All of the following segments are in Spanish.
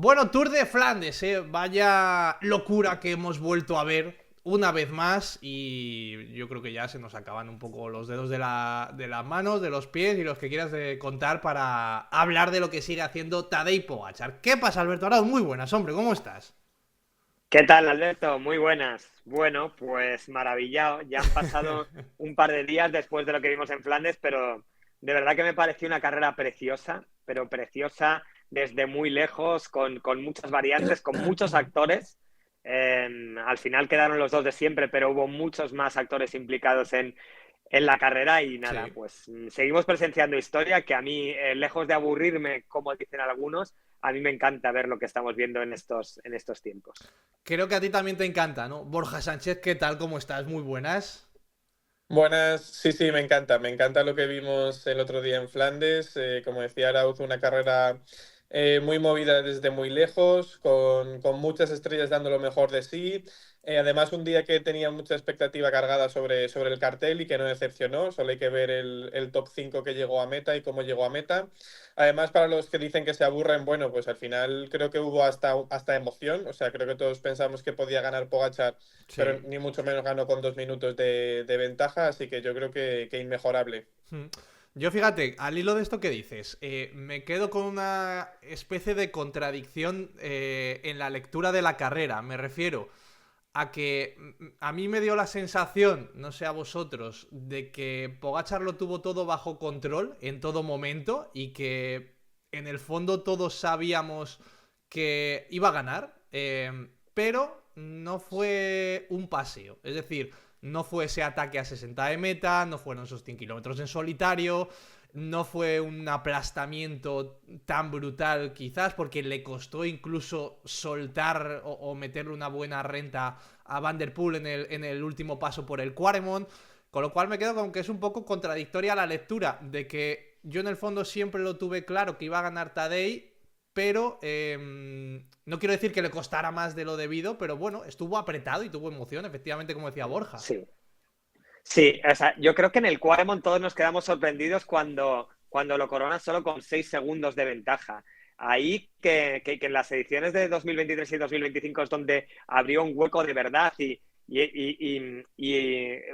Bueno, Tour de Flandes, vaya locura que hemos vuelto a ver una vez más y yo creo que ya se nos acaban un poco los dedos de las manos, de los pies y los que quieras de contar para hablar de lo que sigue haciendo Tadej Pogačar. ¿Qué pasa, Alberto Arau? Muy buenas, hombre, ¿cómo estás? ¿Qué tal, Alberto? Muy buenas. Bueno, pues maravillado. Ya han pasado un par de días después de lo que vimos en Flandes, pero de verdad que me pareció una carrera preciosa, pero preciosa desde muy lejos, con muchas variantes, con muchos actores. Al final quedaron los dos de siempre, pero hubo muchos más actores implicados en la carrera y nada, Sí. pues seguimos presenciando historia que a mí, lejos de aburrirme, como dicen algunos, a mí me encanta ver lo que estamos viendo en estos tiempos. Creo que a ti también te encanta, ¿no? Borja Sánchez, ¿qué tal? ¿Cómo estás? Muy buenas. Buenas, sí, sí, me encanta lo que vimos el otro día en Flandes. Como decía Arauz, una carrera muy movida desde muy lejos, con muchas estrellas dando lo mejor de sí. Además, un día que tenía mucha expectativa cargada sobre el cartel y que no decepcionó. Solo hay que ver el top 5 que llegó a meta y cómo llegó a meta. Además, para los que dicen que se aburren, bueno, pues al final creo que hubo hasta emoción. O sea, creo que todos pensamos que podía ganar Pogačar, pero Sí. ni mucho menos ganó con 2 minutos de ventaja, así que yo creo que inmejorable. Hmm. Yo fíjate, al hilo de esto que dices, me quedo con una especie de contradicción en la lectura de la carrera. Me refiero a que a mí me dio la sensación, no sé a vosotros, de que Pogačar lo tuvo todo bajo control en todo momento y que en el fondo todos sabíamos que iba a ganar, pero no fue un paseo. Es decir, no fue ese ataque a 60 de meta, no fueron esos 100 kilómetros en solitario, no fue un aplastamiento tan brutal quizás porque le costó incluso soltar o meterle una buena renta a Van Der Poel en el último paso por el Quaremont, con lo cual me quedo con que es un poco contradictoria la lectura de que yo en el fondo siempre lo tuve claro que iba a ganar Tadej, pero no quiero decir que le costara más de lo debido, pero bueno, estuvo apretado y tuvo emoción, efectivamente, como decía Borja. Sí, sí, o sea, yo creo que en el Quaremont todos nos quedamos sorprendidos cuando lo coronan solo con 6 segundos de ventaja. Ahí que en las ediciones de 2023 y 2025 es donde abrió un hueco de verdad y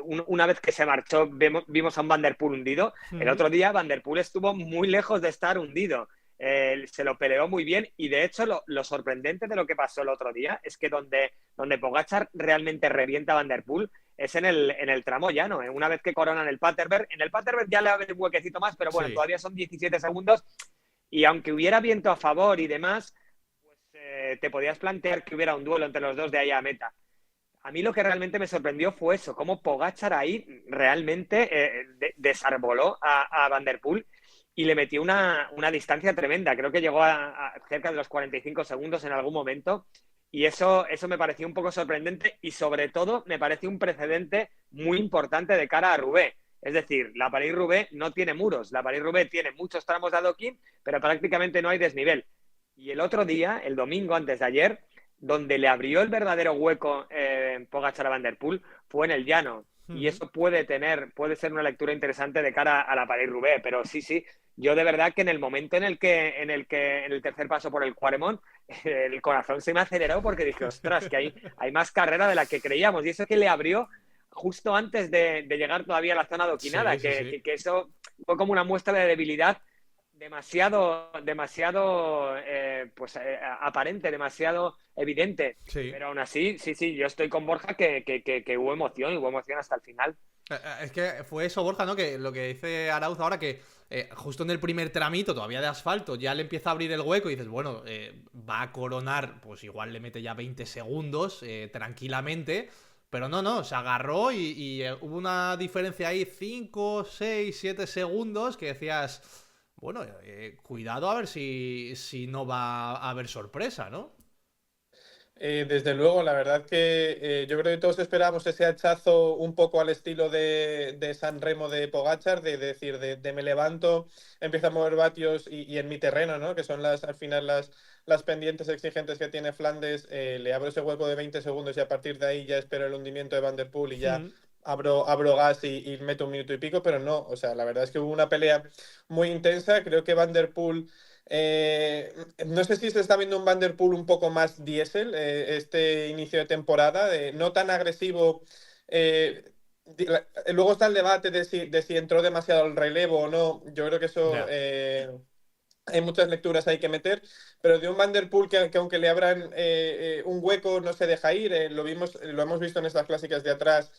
una vez que se marchó vimos a un Van Der Poel hundido. El Uh-huh. otro día Van Der Poel estuvo muy lejos de estar hundido. Se lo peleó muy bien y de hecho lo sorprendente de lo que pasó el otro día es que donde Pogačar realmente revienta a Van Der Poel es en el tramo llano. Una vez que coronan el Paterberg, en el Paterberg ya le abre un huequecito más, pero bueno, Sí. todavía son 17 segundos y aunque hubiera viento a favor y demás, pues te podías plantear que hubiera un duelo entre los dos de ahí a meta. A mí lo que realmente me sorprendió fue eso, cómo Pogačar ahí realmente desarboló a Van Der Poel y le metió una distancia tremenda. Creo que llegó a cerca de los 45 segundos en algún momento y eso me pareció un poco sorprendente y sobre todo me pareció un precedente muy importante de cara a Roubaix. Es decir, la París-Roubaix no tiene muros, la París-Roubaix tiene muchos tramos de adoquín, pero prácticamente no hay desnivel. Y el otro día, el domingo antes de ayer, donde le abrió el verdadero hueco Pogačar a Van Der Poel fue en el llano. Y Uh-huh. eso puede ser una lectura interesante de cara a la París-Roubaix. Pero sí, sí, yo de verdad que en el momento en el tercer paso por el Quaremont, el corazón se me aceleró porque dije, ostras, que hay más carrera de la que creíamos. Y eso que le abrió justo antes de llegar todavía a la zona adoquinada, Sí, sí, que, sí. que, que eso fue como una muestra de debilidad demasiado pues aparente, demasiado evidente. Sí. Pero aún así, sí, sí, yo estoy con Borja que hubo emoción hasta el final. Es que fue eso, Borja, ¿no? Que lo que dice Arauz ahora, que justo en el primer tramito, todavía de asfalto, ya le empieza a abrir el hueco y dices, bueno, va a coronar, pues igual le mete ya 20 segundos tranquilamente. Pero no, no, se agarró y hubo una diferencia ahí, 5 6 7 segundos, que decías, bueno, cuidado a ver si no va a haber sorpresa, ¿no? Desde luego, la verdad que yo creo que todos esperábamos ese hachazo un poco al estilo de San Remo de Pogačar, de decir, de me levanto, empiezo a mover vatios y en mi terreno, ¿no? Que son al final las pendientes exigentes que tiene Flandes, le abro ese hueco de 20 segundos y a partir de ahí ya espero el hundimiento de Van Der Poel y ya Hmm. abro gas y meto 1 minuto y pico, pero no, o sea, la verdad es que hubo una pelea muy intensa, creo que Van Der Poel No sé si se está viendo un Van der Poel un poco más diésel este inicio de temporada, no tan agresivo. Luego está el debate de si entró demasiado al relevo o no. Yo creo que eso hay muchas lecturas hay que meter, pero de un Van der Poel que aunque le abran un hueco no se deja ir. Lo hemos visto en estas clásicas de atrás,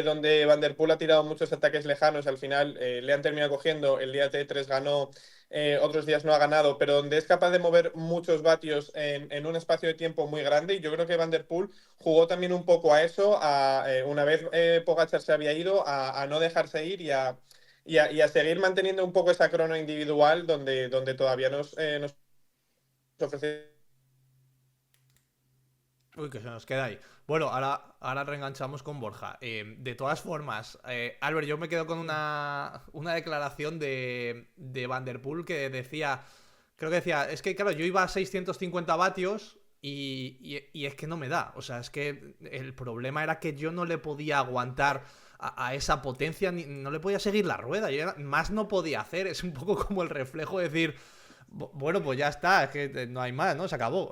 donde Van der Poel ha tirado muchos ataques lejanos, al final le han terminado cogiendo, el día T3 ganó, otros días no ha ganado, pero donde es capaz de mover muchos vatios en un espacio de tiempo muy grande, y yo creo que Van der Poel jugó también un poco a eso, una vez Pogačar se había ido, a no dejarse ir y a seguir manteniendo un poco esa crono individual donde todavía nos ofrece. Uy, que se nos queda ahí. Bueno, ahora reenganchamos con Borja. De todas formas, Albert, yo me quedo con una declaración de Van der Poel que decía, creo que decía, es que claro, yo iba a 650 vatios y es que no me da. O sea, es que el problema era que yo no le podía aguantar a esa potencia, no le podía seguir la rueda. Más no podía hacer. Es un poco como el reflejo de decir, bueno, pues ya está, es que no hay más, ¿no? Se acabó.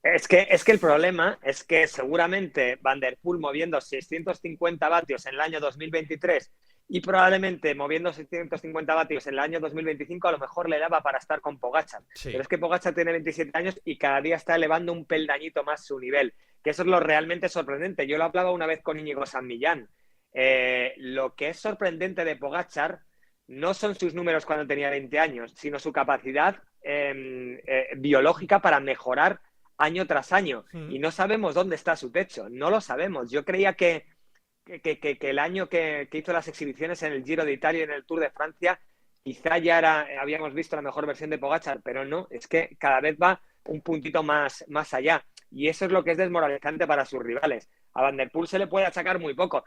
Es que el problema es que seguramente Van der Poel moviendo 650 vatios en el año 2023 y probablemente moviendo 650 vatios en el año 2025 a lo mejor le daba para estar con Pogačar. Sí. Pero es que Pogačar tiene 27 años y cada día está elevando un peldañito más su nivel, que eso es lo realmente sorprendente. Yo lo hablaba una vez con Íñigo San Millán. Lo que es sorprendente de Pogačar no son sus números cuando tenía 20 años, sino su capacidad biológica para mejorar año tras año. Y no sabemos dónde está su techo, no lo sabemos. Yo creía que el año que hizo las exhibiciones en el Giro de Italia y en el Tour de Francia, quizá ya habíamos visto la mejor versión de Pogačar, pero no, es que cada vez va un puntito más allá. Y eso es lo que es desmoralizante para sus rivales. A Van der Poel se le puede achacar muy poco.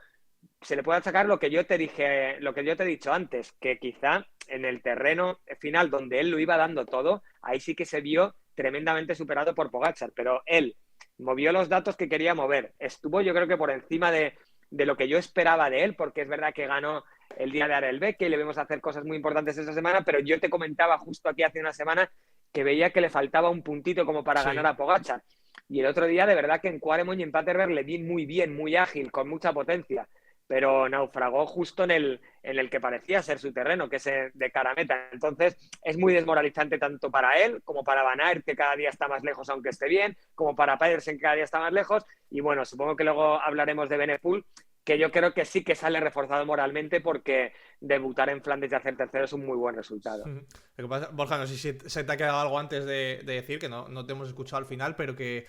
Se le puede achacar lo que yo te he dicho antes, que quizá en el terreno final donde él lo iba dando todo, ahí sí que se vio tremendamente superado por Pogačar, pero él movió los datos que quería mover. Estuvo yo creo que por encima de lo que yo esperaba de él, porque es verdad que ganó el día de Arelbeque y le vimos hacer cosas muy importantes esta semana, pero yo te comentaba justo aquí hace una semana que veía que le faltaba un puntito como para ganar a Pogačar. Y el otro día de verdad que en Quaremont y en Paterberg le vi muy bien, muy ágil, con mucha potencia, pero naufragó justo en el que parecía ser su terreno, que es de cara a meta. Entonces es muy desmoralizante tanto para él como para Van Aert, que cada día está más lejos aunque esté bien, como para Pedersen, que cada día está más lejos. Y bueno, supongo que luego hablaremos de Benepul, que yo creo que sí que sale reforzado moralmente, porque debutar en Flandes y hacer tercero es un muy buen resultado. Lo que pasa, Borja, no sé si se te ha quedado algo antes de decir, que no te hemos escuchado al final, pero que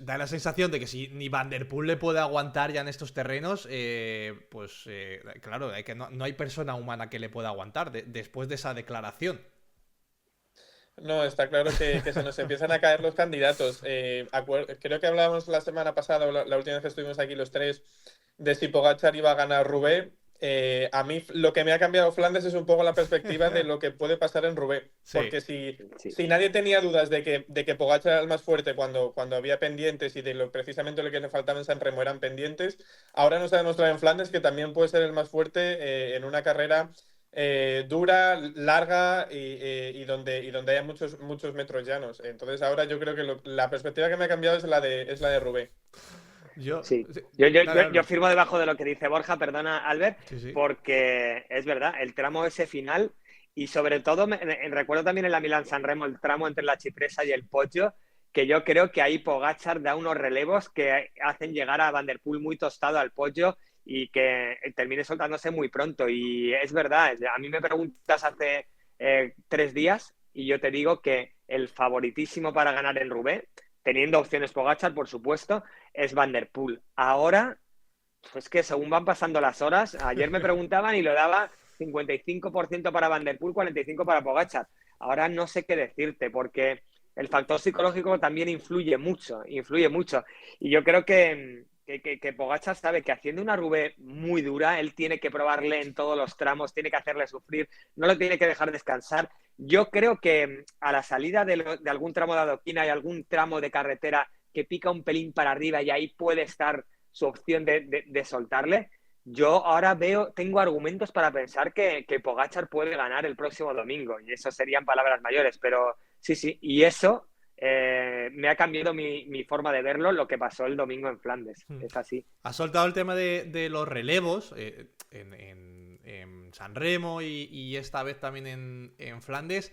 da la sensación de que si ni Van der Poel le puede aguantar ya en estos terrenos, claro, que no hay persona humana que le pueda aguantar después de esa declaración. No, está claro que se nos empiezan a caer los candidatos. Creo que hablábamos la semana pasada, o la última vez que estuvimos aquí los tres, de si Pogačar iba a ganar Roubaix. A mí lo que me ha cambiado Flandes es un poco la perspectiva de lo que puede pasar en Roubaix. Sí. Porque si nadie tenía dudas de que Pogačar era el más fuerte cuando había pendientes, y precisamente lo que le faltaba en San Remo eran pendientes, ahora nos ha demostrado en Flandes que también puede ser el más fuerte en una carrera dura, larga y donde haya muchos metros llanos. Entonces ahora yo creo que la perspectiva que me ha cambiado es la de Roubaix. Yo firmo debajo de lo que dice Borja, perdona, Albert, porque es verdad, el tramo ese final, y sobre todo recuerdo también en la Milán-San Remo el tramo entre la Cipressa y el Poggio, que yo creo que ahí Pogačar da unos relevos que hacen llegar a Van der Poel muy tostado al Poggio y que termine soltándose muy pronto. Y es verdad, a mí me preguntas hace 3 días y yo te digo que el favoritísimo para ganar el Roubaix, teniendo opciones Pogačar, por supuesto, es Van der Poel. Ahora, pues que según van pasando las horas, ayer me preguntaban y lo daba 55% para Van der Poel, 45% para Pogačar. Ahora no sé qué decirte, porque el factor psicológico también influye mucho. Y yo creo que Pogačar sabe que haciendo una Roubaix muy dura, él tiene que probarle en todos los tramos, tiene que hacerle sufrir, no lo tiene que dejar descansar. Yo creo que a la salida de algún tramo de adoquina y algún tramo de carretera que pica un pelín para arriba y ahí puede estar su opción de soltarle, yo ahora tengo argumentos para pensar que Pogačar puede ganar el próximo domingo, y eso serían palabras mayores, pero sí, y eso me ha cambiado mi forma de verlo, lo que pasó el domingo en Flandes, es así. Has soltado el tema de los relevos en San Remo y esta vez también en Flandes.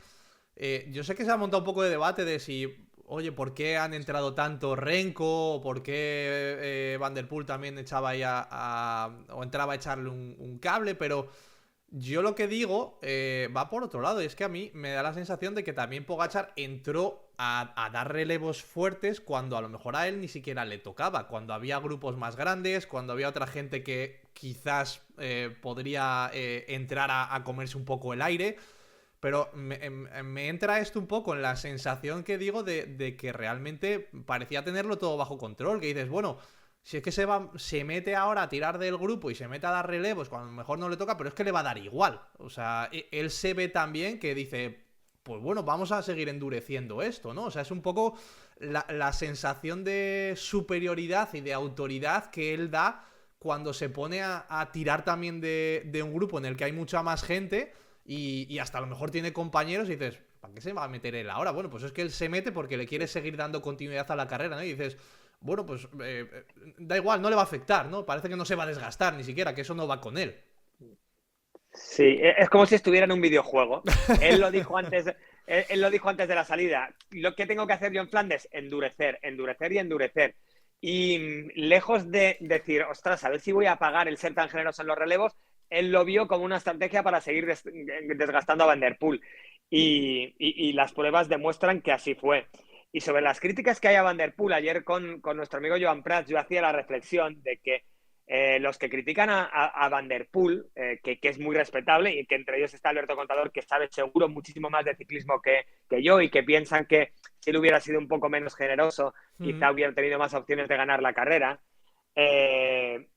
Yo sé que se ha montado un poco de debate de si, oye, ¿por qué han entrado tanto Renko? ¿O por qué Van der Poel también echaba ahí o entraba a echarle un cable? Pero yo lo que digo va por otro lado. Y es que a mí me da la sensación de que también Pogačar entró a dar relevos fuertes cuando a lo mejor a él ni siquiera le tocaba. Cuando había grupos más grandes, cuando había otra gente que quizás podría entrar a comerse un poco el aire. Pero me entra esto un poco en la sensación que digo de que realmente parecía tenerlo todo bajo control. Que dices, bueno, si es que se mete ahora a tirar del grupo y se mete a dar relevos cuando a lo mejor no le toca, pero es que le va a dar igual. O sea, él se ve también que dice, pues bueno, vamos a seguir endureciendo esto, ¿no? O sea, es un poco la sensación de superioridad y de autoridad que él da cuando se pone a tirar también de un grupo en el que hay mucha más gente y hasta a lo mejor tiene compañeros y dices, ¿para qué se va a meter él ahora? Bueno, pues es que él se mete porque le quiere seguir dando continuidad a la carrera, ¿no? Y dices, bueno, pues da igual, no le va a afectar, ¿no? Parece que no se va a desgastar ni siquiera, que eso no va con él. Sí, es como si estuviera en un videojuego. Él lo dijo antes, él lo dijo antes de la salida. Lo que tengo que hacer yo en Flandes, endurecer, endurecer y endurecer. Y lejos de decir, ostras, a ver si voy a pagar el ser tan generoso en los relevos, él lo vio como una estrategia para seguir desgastando a Van der Poel. Y las pruebas demuestran que así fue. Y sobre las críticas que hay a Van der Poel, ayer con nuestro amigo Joan Prats, yo hacía la reflexión de que los que critican a Van der Poel, que es muy respetable, y que entre ellos está Alberto Contador, que sabe seguro muchísimo más de ciclismo que yo, y que piensan que si él hubiera sido un poco menos generoso, quizá hubiera tenido más opciones de ganar la carrera.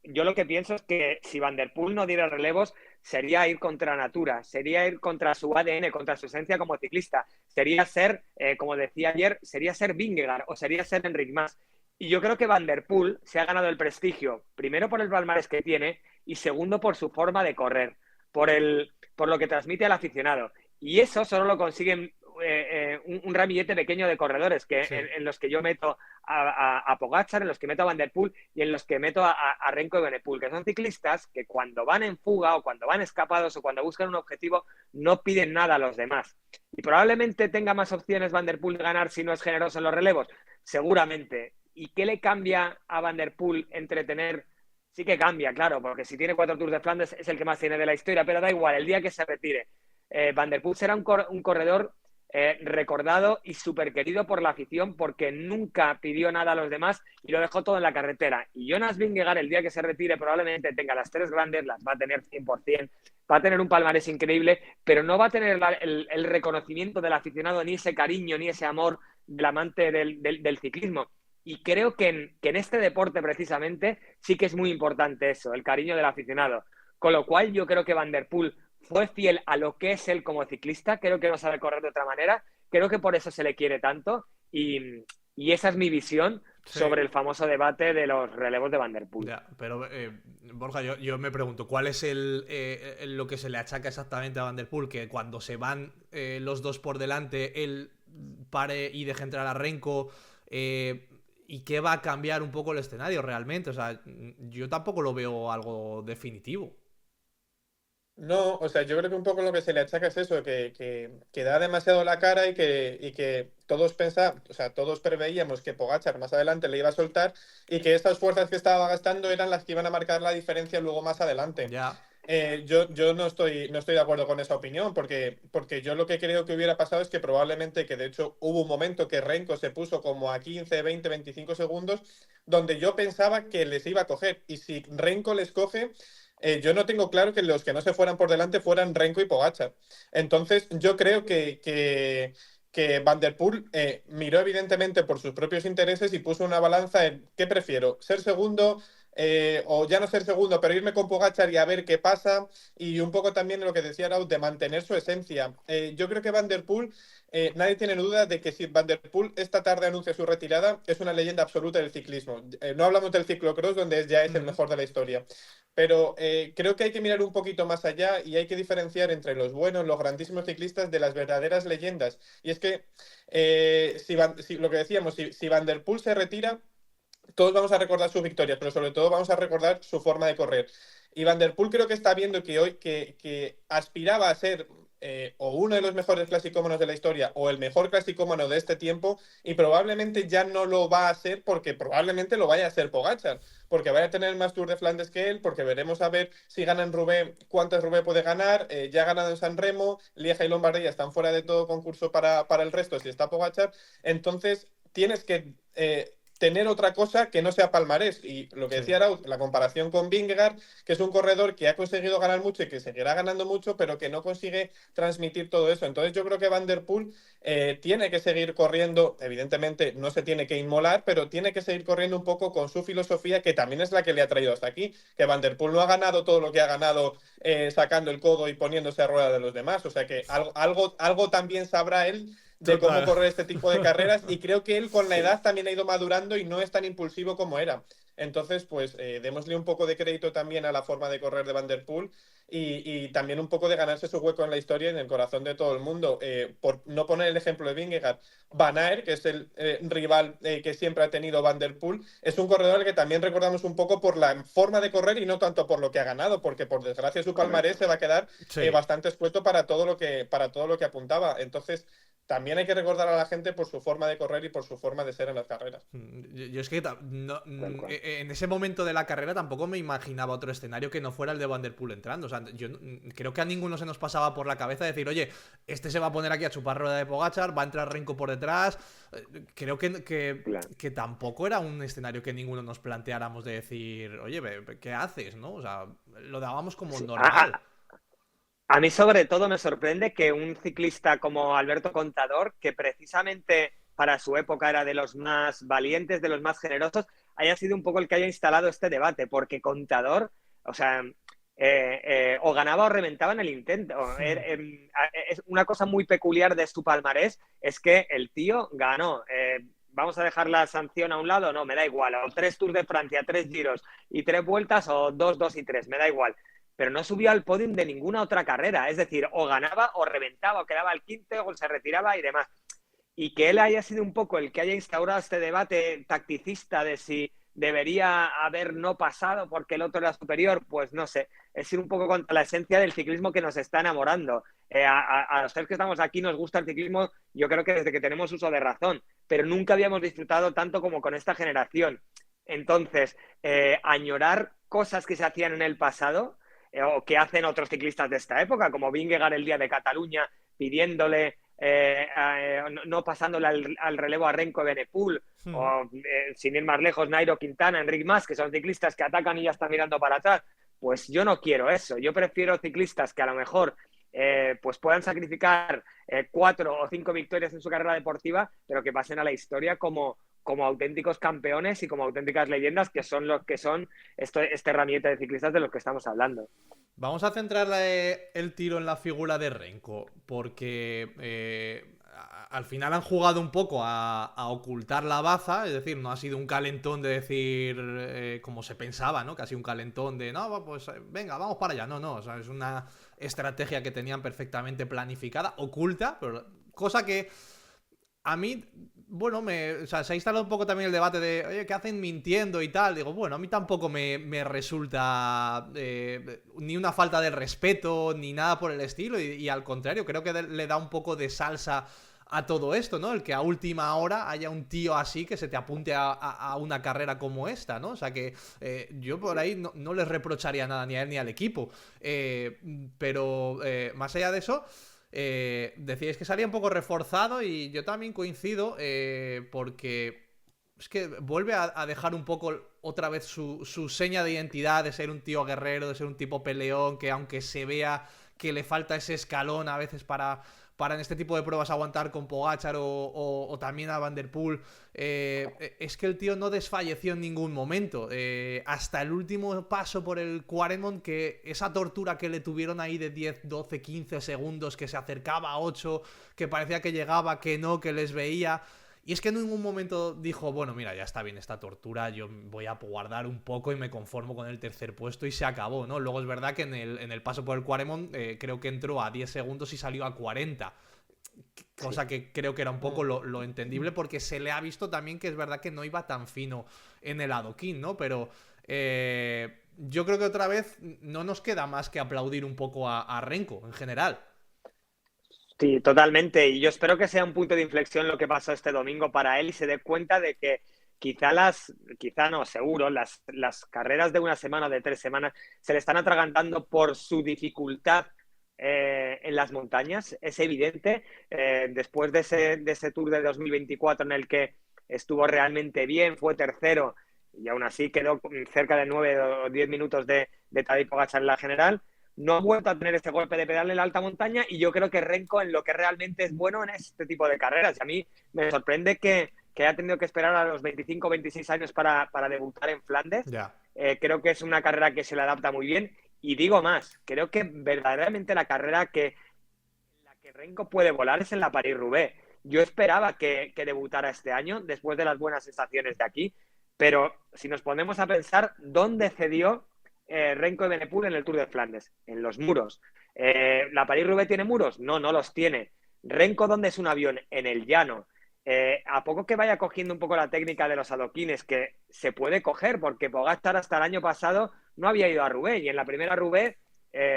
Yo lo que pienso es que si Van der Poel no diera relevos, sería ir contra natura, sería ir contra su ADN, contra su esencia como ciclista, sería ser, como decía ayer, sería ser Vingegaard o sería ser Enric Mas. Y yo creo que Van der Poel se ha ganado el prestigio, primero por el palmarés que tiene y segundo por su forma de correr, por lo que transmite al aficionado. Y eso solo lo consiguen un ramillete pequeño de corredores sí. en los que yo meto a Pogačar, en los que meto a Van der Poel y en los que meto a Renko y Evenepoel, que son ciclistas que cuando van en fuga o cuando van escapados o cuando buscan un objetivo no piden nada a los demás. Y probablemente tenga más opciones Van der Poel de ganar si no es generoso en los relevos, seguramente. ¿Y qué le cambia a Van der Poel entre tener... Sí que cambia, claro, porque si tiene 4 Tours de Flandes es el que más tiene de la historia, pero da igual, el día que se retire, Van der Poel será un corredor recordado y súper querido por la afición porque nunca pidió nada a los demás y lo dejó todo en la carretera. Y Jonas Vingegaard, el día que se retire, probablemente tenga las 3 grandes, las va a tener 100%, va a tener un palmarés increíble, pero no va a tener el reconocimiento del aficionado, ni ese cariño, ni ese amor del amante del ciclismo. Y creo que en este deporte, precisamente, sí que es muy importante eso, el cariño del aficionado. Con lo cual, yo creo que Van der Poel fue fiel a lo que es él como ciclista. Creo que no sabe correr de otra manera. Creo que por eso se le quiere tanto. Y esa es mi visión sobre el famoso debate de los relevos de Van der Poel. Ya, pero, Borja, yo me pregunto, ¿cuál es lo que se le achaca exactamente a Van der Poel? Que cuando se van los dos por delante, él pare y deje entrar a Renko... ¿Y qué va a cambiar un poco el escenario realmente? O sea, yo tampoco lo veo algo definitivo. No, o sea, yo creo que un poco lo que se le achaca es eso, que da demasiado la cara y que todos o sea, todos preveíamos que Pogačar más adelante le iba a soltar y que estas fuerzas que estaba gastando eran las que iban a marcar la diferencia luego más adelante. Ya. Yo no estoy de acuerdo con esa opinión porque yo lo que creo que hubiera pasado es que probablemente, que de hecho hubo un momento que Renko se puso como a 15, 20, 25 segundos donde yo pensaba que les iba a coger y si Renko les coge, yo no tengo claro que los que no se fueran por delante fueran Renko y Pogačar. Entonces yo creo que Van der Poel miró evidentemente por sus propios intereses y puso una balanza en ¿qué prefiero? ¿Ser segundo? o ya no ser segundo, pero irme con Pogačar y a ver qué pasa. Y un poco también lo que decía Raúl, de mantener su esencia. Yo creo que Van der Poel, nadie tiene duda de que si Van der Poel esta tarde anuncia su retirada, es una leyenda absoluta del ciclismo. No hablamos del ciclocross, donde ya es el mejor de la historia. Pero creo que hay que mirar un poquito más allá y hay que diferenciar entre los buenos, los grandísimos ciclistas, de las verdaderas leyendas. Y es que, si lo que decíamos, si Van der Poel se retira, todos vamos a recordar sus victorias, pero sobre todo vamos a recordar su forma de correr. Y Van der Poel creo que está viendo que hoy que aspiraba a ser o uno de los mejores clasicómanos de la historia o el mejor clasicómano de este tiempo, y probablemente ya no lo va a ser, porque probablemente lo vaya a hacer Pogačar, porque vaya a tener más Tour de Flandes que él, porque veremos a ver si gana en Roubaix, cuántas Roubaix puede ganar. Ya ha ganado en San Remo, Lieja y Lombardía están fuera de todo concurso para el resto si está Pogačar. Entonces tienes que tener otra cosa que no sea palmarés. Y lo que decía Arauz, la comparación con Vingegaard, que es un corredor que ha conseguido ganar mucho y que seguirá ganando mucho, pero que no consigue transmitir todo eso. Entonces yo creo que Van der Poel tiene que seguir corriendo. Evidentemente no se tiene que inmolar, pero tiene que seguir corriendo un poco con su filosofía, que también es la que le ha traído hasta aquí. Que Van der Poel no ha ganado todo lo que ha ganado sacando el codo y poniéndose a rueda de los demás. O sea que algo también sabrá él de cómo correr este tipo de carreras, y creo que él con la edad también ha ido madurando y no es tan impulsivo como era. Entonces, pues démosle un poco de crédito también a la forma de correr de Van der Poel, y también un poco de ganarse su hueco en la historia y en el corazón de todo el mundo. Por no poner el ejemplo de Vingegaard, Van Aert, que es el rival que siempre ha tenido Van der Poel, es un corredor al que también recordamos un poco por la forma de correr y no tanto por lo que ha ganado, porque por desgracia su palmarés se va a quedar bastante expuesto para todo lo que apuntaba. Entonces también hay que recordar a la gente por su forma de correr y por su forma de ser en las carreras. Yo es que en ese momento de la carrera tampoco me imaginaba otro escenario que no fuera el de Van der Poel entrando. O sea, yo creo que a ninguno se nos pasaba por la cabeza decir, oye, este se va a poner aquí a chupar rueda de Pogačar, va a entrar Renko por detrás. Creo que tampoco era un escenario que ninguno nos planteáramos de decir, oye, ¿qué haces? ¿No? O sea, lo dábamos como normal. A mí sobre todo me sorprende que un ciclista como Alberto Contador, que precisamente para su época era de los más valientes, de los más generosos, haya sido un poco el que haya instalado este debate, porque Contador, o sea, o ganaba o reventaba en el intento. Es una cosa muy peculiar de su palmarés, es que el tío ganó. Vamos a dejar la sanción a un lado, no, me da igual, o 3 Tours de Francia, 3 giros y 3 vueltas, o 2, 2 y 3, me da igual. Pero no subió al podium de ninguna otra carrera. Es decir, o ganaba o reventaba, o quedaba al quinto, o se retiraba y demás. Y que él haya sido un poco el que haya instaurado este debate tacticista de si debería haber no pasado porque el otro era superior, pues no sé. Es ir un poco contra la esencia del ciclismo que nos está enamorando. A los que estamos aquí nos gusta el ciclismo, yo creo que desde que tenemos uso de razón, pero nunca habíamos disfrutado tanto como con esta generación. Entonces, añorar cosas que se hacían en el pasado, o que hacen otros ciclistas de esta época, como Vingegaard el día de Cataluña, pidiéndole, no pasándole al relevo a Renko Evenepoel, o sin ir más lejos, Nairo Quintana, Enric Mas, que son ciclistas que atacan y ya están mirando para atrás. Pues yo no quiero eso. Yo prefiero ciclistas que a lo mejor pues puedan sacrificar 4 o 5 victorias en su carrera deportiva, pero que pasen a la historia como auténticos campeones y como auténticas leyendas, que son los que son este ramillete de ciclistas de los que estamos hablando. Vamos a centrar el tiro en la figura de Renko, porque al final han jugado un poco a ocultar la baza, es decir, no ha sido un calentón de decir, como se pensaba, ¿no? Que ha sido un calentón de, no, pues venga, vamos para allá. No, o sea, es una estrategia que tenían perfectamente planificada, oculta, pero cosa que a mí, bueno, o sea, se ha instalado un poco también el debate de, oye, ¿qué hacen mintiendo y tal? Digo, bueno, a mí tampoco me resulta ni una falta de respeto, ni nada por el estilo, y al contrario, creo que le da un poco de salsa a todo esto, ¿no? El que a última hora haya un tío así que se te apunte a una carrera como esta, ¿no? O sea que yo por ahí no les reprocharía nada ni a él ni al equipo. Pero más allá de eso, decíais que salía un poco reforzado y yo también coincido, porque es que vuelve a dejar un poco otra vez su seña de identidad de ser un tío guerrero, de ser un tipo peleón, que aunque se vea que le falta ese escalón a veces para para en este tipo de pruebas aguantar con Pogačar o también a Van der Poel. Es que el tío no desfalleció en ningún momento. Hasta el último paso por el Quaremont, que esa tortura que le tuvieron ahí de 10, 12, 15 segundos, que se acercaba a 8, que parecía que llegaba, que no, que les veía. Y es que en ningún momento dijo, bueno, mira, ya está bien esta tortura, yo voy a guardar un poco y me conformo con el tercer puesto y se acabó, ¿no? Luego es verdad que en el paso por el Quaremont creo que entró a 10 segundos y salió a 40. Cosa que creo que era un poco lo entendible, porque se le ha visto también que es verdad que no iba tan fino en el adoquín, ¿no? Pero yo creo que otra vez no nos queda más que aplaudir un poco a Renko en general. Sí, totalmente. Y yo espero que sea un punto de inflexión lo que pasó este domingo para él y se dé cuenta de que quizá no, seguro, las carreras de una semana o de 3 semanas se le están atragantando por su dificultad en las montañas. Es evidente. Después de ese Tour de 2024 en el que estuvo realmente bien, fue tercero y aún así quedó cerca de 9 o 10 minutos de Tadej Pogačar en la general. No ha vuelto a tener ese golpe de pedal en la alta montaña y yo creo que Renko en lo que realmente es bueno en este tipo de carreras. Y a mí me sorprende que haya tenido que esperar a los 25 o 26 años para debutar en Flandes. Ya. Creo que es una carrera que se le adapta muy bien. Y digo más, creo que verdaderamente la carrera en la que Renko puede volar es en la París-Roubaix. Yo esperaba que debutara este año, después de las buenas sensaciones de aquí, pero si nos ponemos a pensar, ¿dónde cedió Renko Evenepoel en el Tour de Flandes? En los muros. ¿La París-Roubaix tiene muros? No, no los tiene. Renko, ¿dónde es un avión? En el llano. A poco que vaya cogiendo un poco la técnica de los adoquines, que se puede coger, porque Pogačar hasta el año pasado no había ido a Roubaix y en la primera Roubaix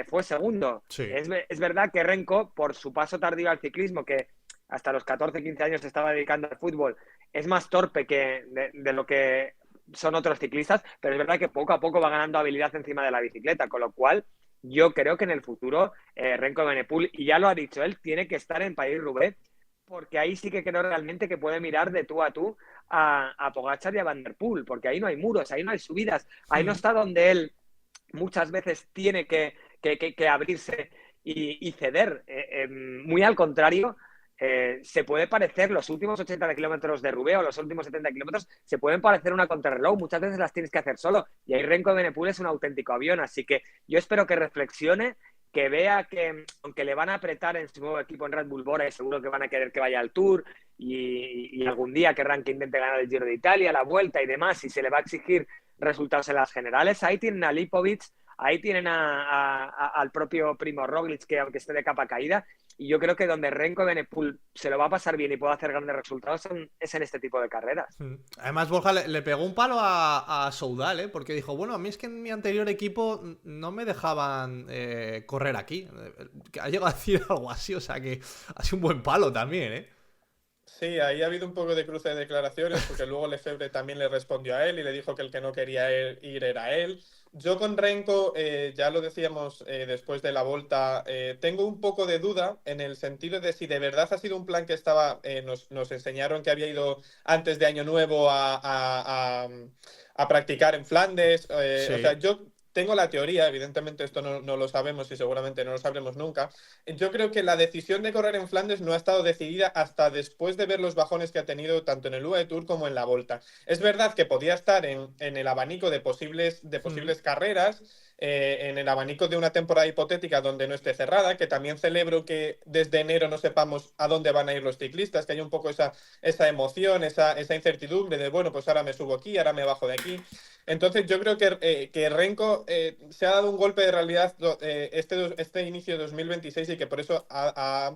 fue segundo. Sí. Es verdad que Renko, por su paso tardío al ciclismo, que hasta los 14, 15 años se estaba dedicando al fútbol, es más torpe que de lo que son otros ciclistas, pero es verdad que poco a poco va ganando habilidad encima de la bicicleta, con lo cual yo creo que en el futuro Renko Evenepoel, y ya lo ha dicho él, tiene que estar en París-Roubaix, porque ahí sí que creo realmente que puede mirar de tú a tú a Pogačar y a Van der Poel, porque ahí no hay muros, ahí no hay subidas, ahí no está donde él muchas veces tiene que abrirse y ceder. Muy al contrario, se puede parecer los últimos 80 kilómetros de Roubaix o los últimos 70 kilómetros se pueden parecer una contrarreloj, muchas veces las tienes que hacer solo y ahí Renko Evenepoel es un auténtico avión, así que yo espero que reflexione, que vea que aunque le van a apretar en su nuevo equipo en Red Bull Bora y seguro que van a querer que vaya al Tour y algún día querrán que intente ganar el Giro de Italia, la Vuelta y demás, y se le va a exigir resultados en las generales, ahí tienen a Lipovic, ahí tienen al propio Primo Roglic, que aunque esté de capa caída, y yo creo que donde Renko Evenepoel se lo va a pasar bien y puede hacer grandes resultados es en este tipo de carreras. Además, Borja le pegó un palo a Soudal, ¿eh? Porque dijo, bueno, a mí es que en mi anterior equipo no me dejaban correr aquí. Ha llegado a decir algo así, o sea que ha sido un buen palo también, ¿eh? Sí, ahí ha habido un poco de cruce de declaraciones, porque luego Lefebvre también le respondió a él y le dijo que el que no quería ir era él. Yo con Renko, ya lo decíamos después de la Volta, tengo un poco de duda en el sentido de si de verdad ha sido un plan que estaba, nos enseñaron que había ido antes de Año Nuevo a practicar en Flandes. Sí. O sea, yo tengo la teoría, evidentemente esto no lo sabemos y seguramente no lo sabremos nunca. Yo creo que la decisión de correr en Flandes no ha estado decidida hasta después de ver los bajones que ha tenido tanto en el UAE Tour como en la Volta. Es verdad que podía estar en el abanico de posibles carreras, en el abanico de una temporada hipotética donde no esté cerrada, que también celebro que desde enero no sepamos a dónde van a ir los ciclistas, que haya un poco esa emoción, esa incertidumbre de, bueno, pues ahora me subo aquí, ahora me bajo de aquí. Entonces yo creo que Renko se ha dado un golpe de realidad este inicio de 2026 y que por eso ha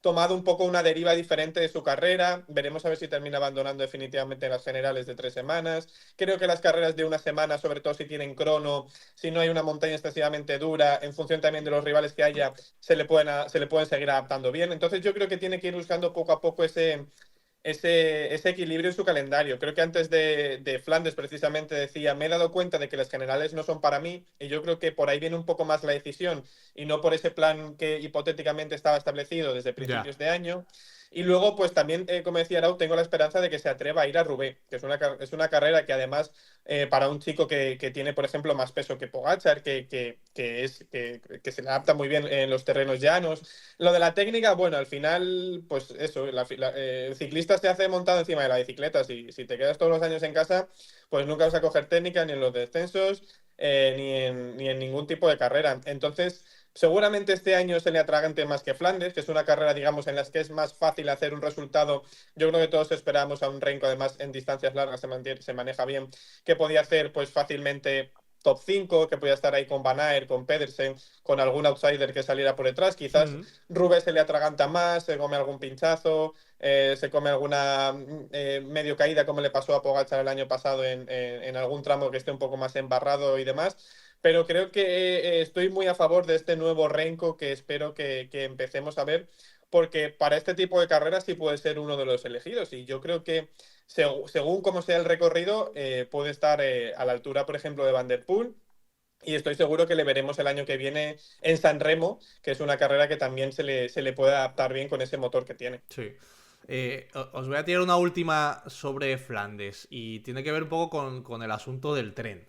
tomado un poco una deriva diferente de su carrera. Veremos a ver si termina abandonando definitivamente las generales de 3 semanas. Creo que las carreras de una semana, sobre todo si tienen crono, si no hay una montaña excesivamente dura, en función también de los rivales que haya, se le pueden seguir adaptando bien. Entonces yo creo que tiene que ir buscando poco a poco ese equilibrio en su calendario. Creo que antes de Flandes precisamente decía, me he dado cuenta de que las generales no son para mí y yo creo que por ahí viene un poco más la decisión y no por ese plan que hipotéticamente estaba establecido desde principios de año. Y luego, pues también, como decía Arau, tengo la esperanza de que se atreva a ir a Roubaix, que es una carrera que además, para un chico que tiene, por ejemplo, más peso que Pogačar, que se le adapta muy bien en los terrenos llanos. Lo de la técnica, bueno, al final, pues eso, el ciclista se hace montado encima de la bicicleta. Si te quedas todos los años en casa, pues nunca vas a coger técnica ni en los descensos, ni en ningún tipo de carrera. Entonces, seguramente este año se le atragante más que Flandes, que es una carrera, digamos, en la que es más fácil hacer un resultado. Yo creo que todos esperamos a un Renko, además en distancias largas se maneja bien, que podía hacer pues fácilmente top 5, que podía estar ahí con Van Aert, con Pedersen, con algún outsider que saliera por detrás. Quizás Rubens se le atraganta más, se come algún pinchazo, se come alguna medio caída, como le pasó a Pogačar el año pasado en algún tramo que esté un poco más embarrado y demás. Pero creo que estoy muy a favor de este nuevo Renko que espero que empecemos a ver, porque para este tipo de carreras sí puede ser uno de los elegidos. Y yo creo que según cómo sea el recorrido, puede estar a la altura, por ejemplo, de Van der Poel. Y estoy seguro que le veremos el año que viene en San Remo, que es una carrera que también se le puede adaptar bien con ese motor que tiene. Sí. Os voy a tirar una última sobre Flandes y tiene que ver un poco con el asunto del tren.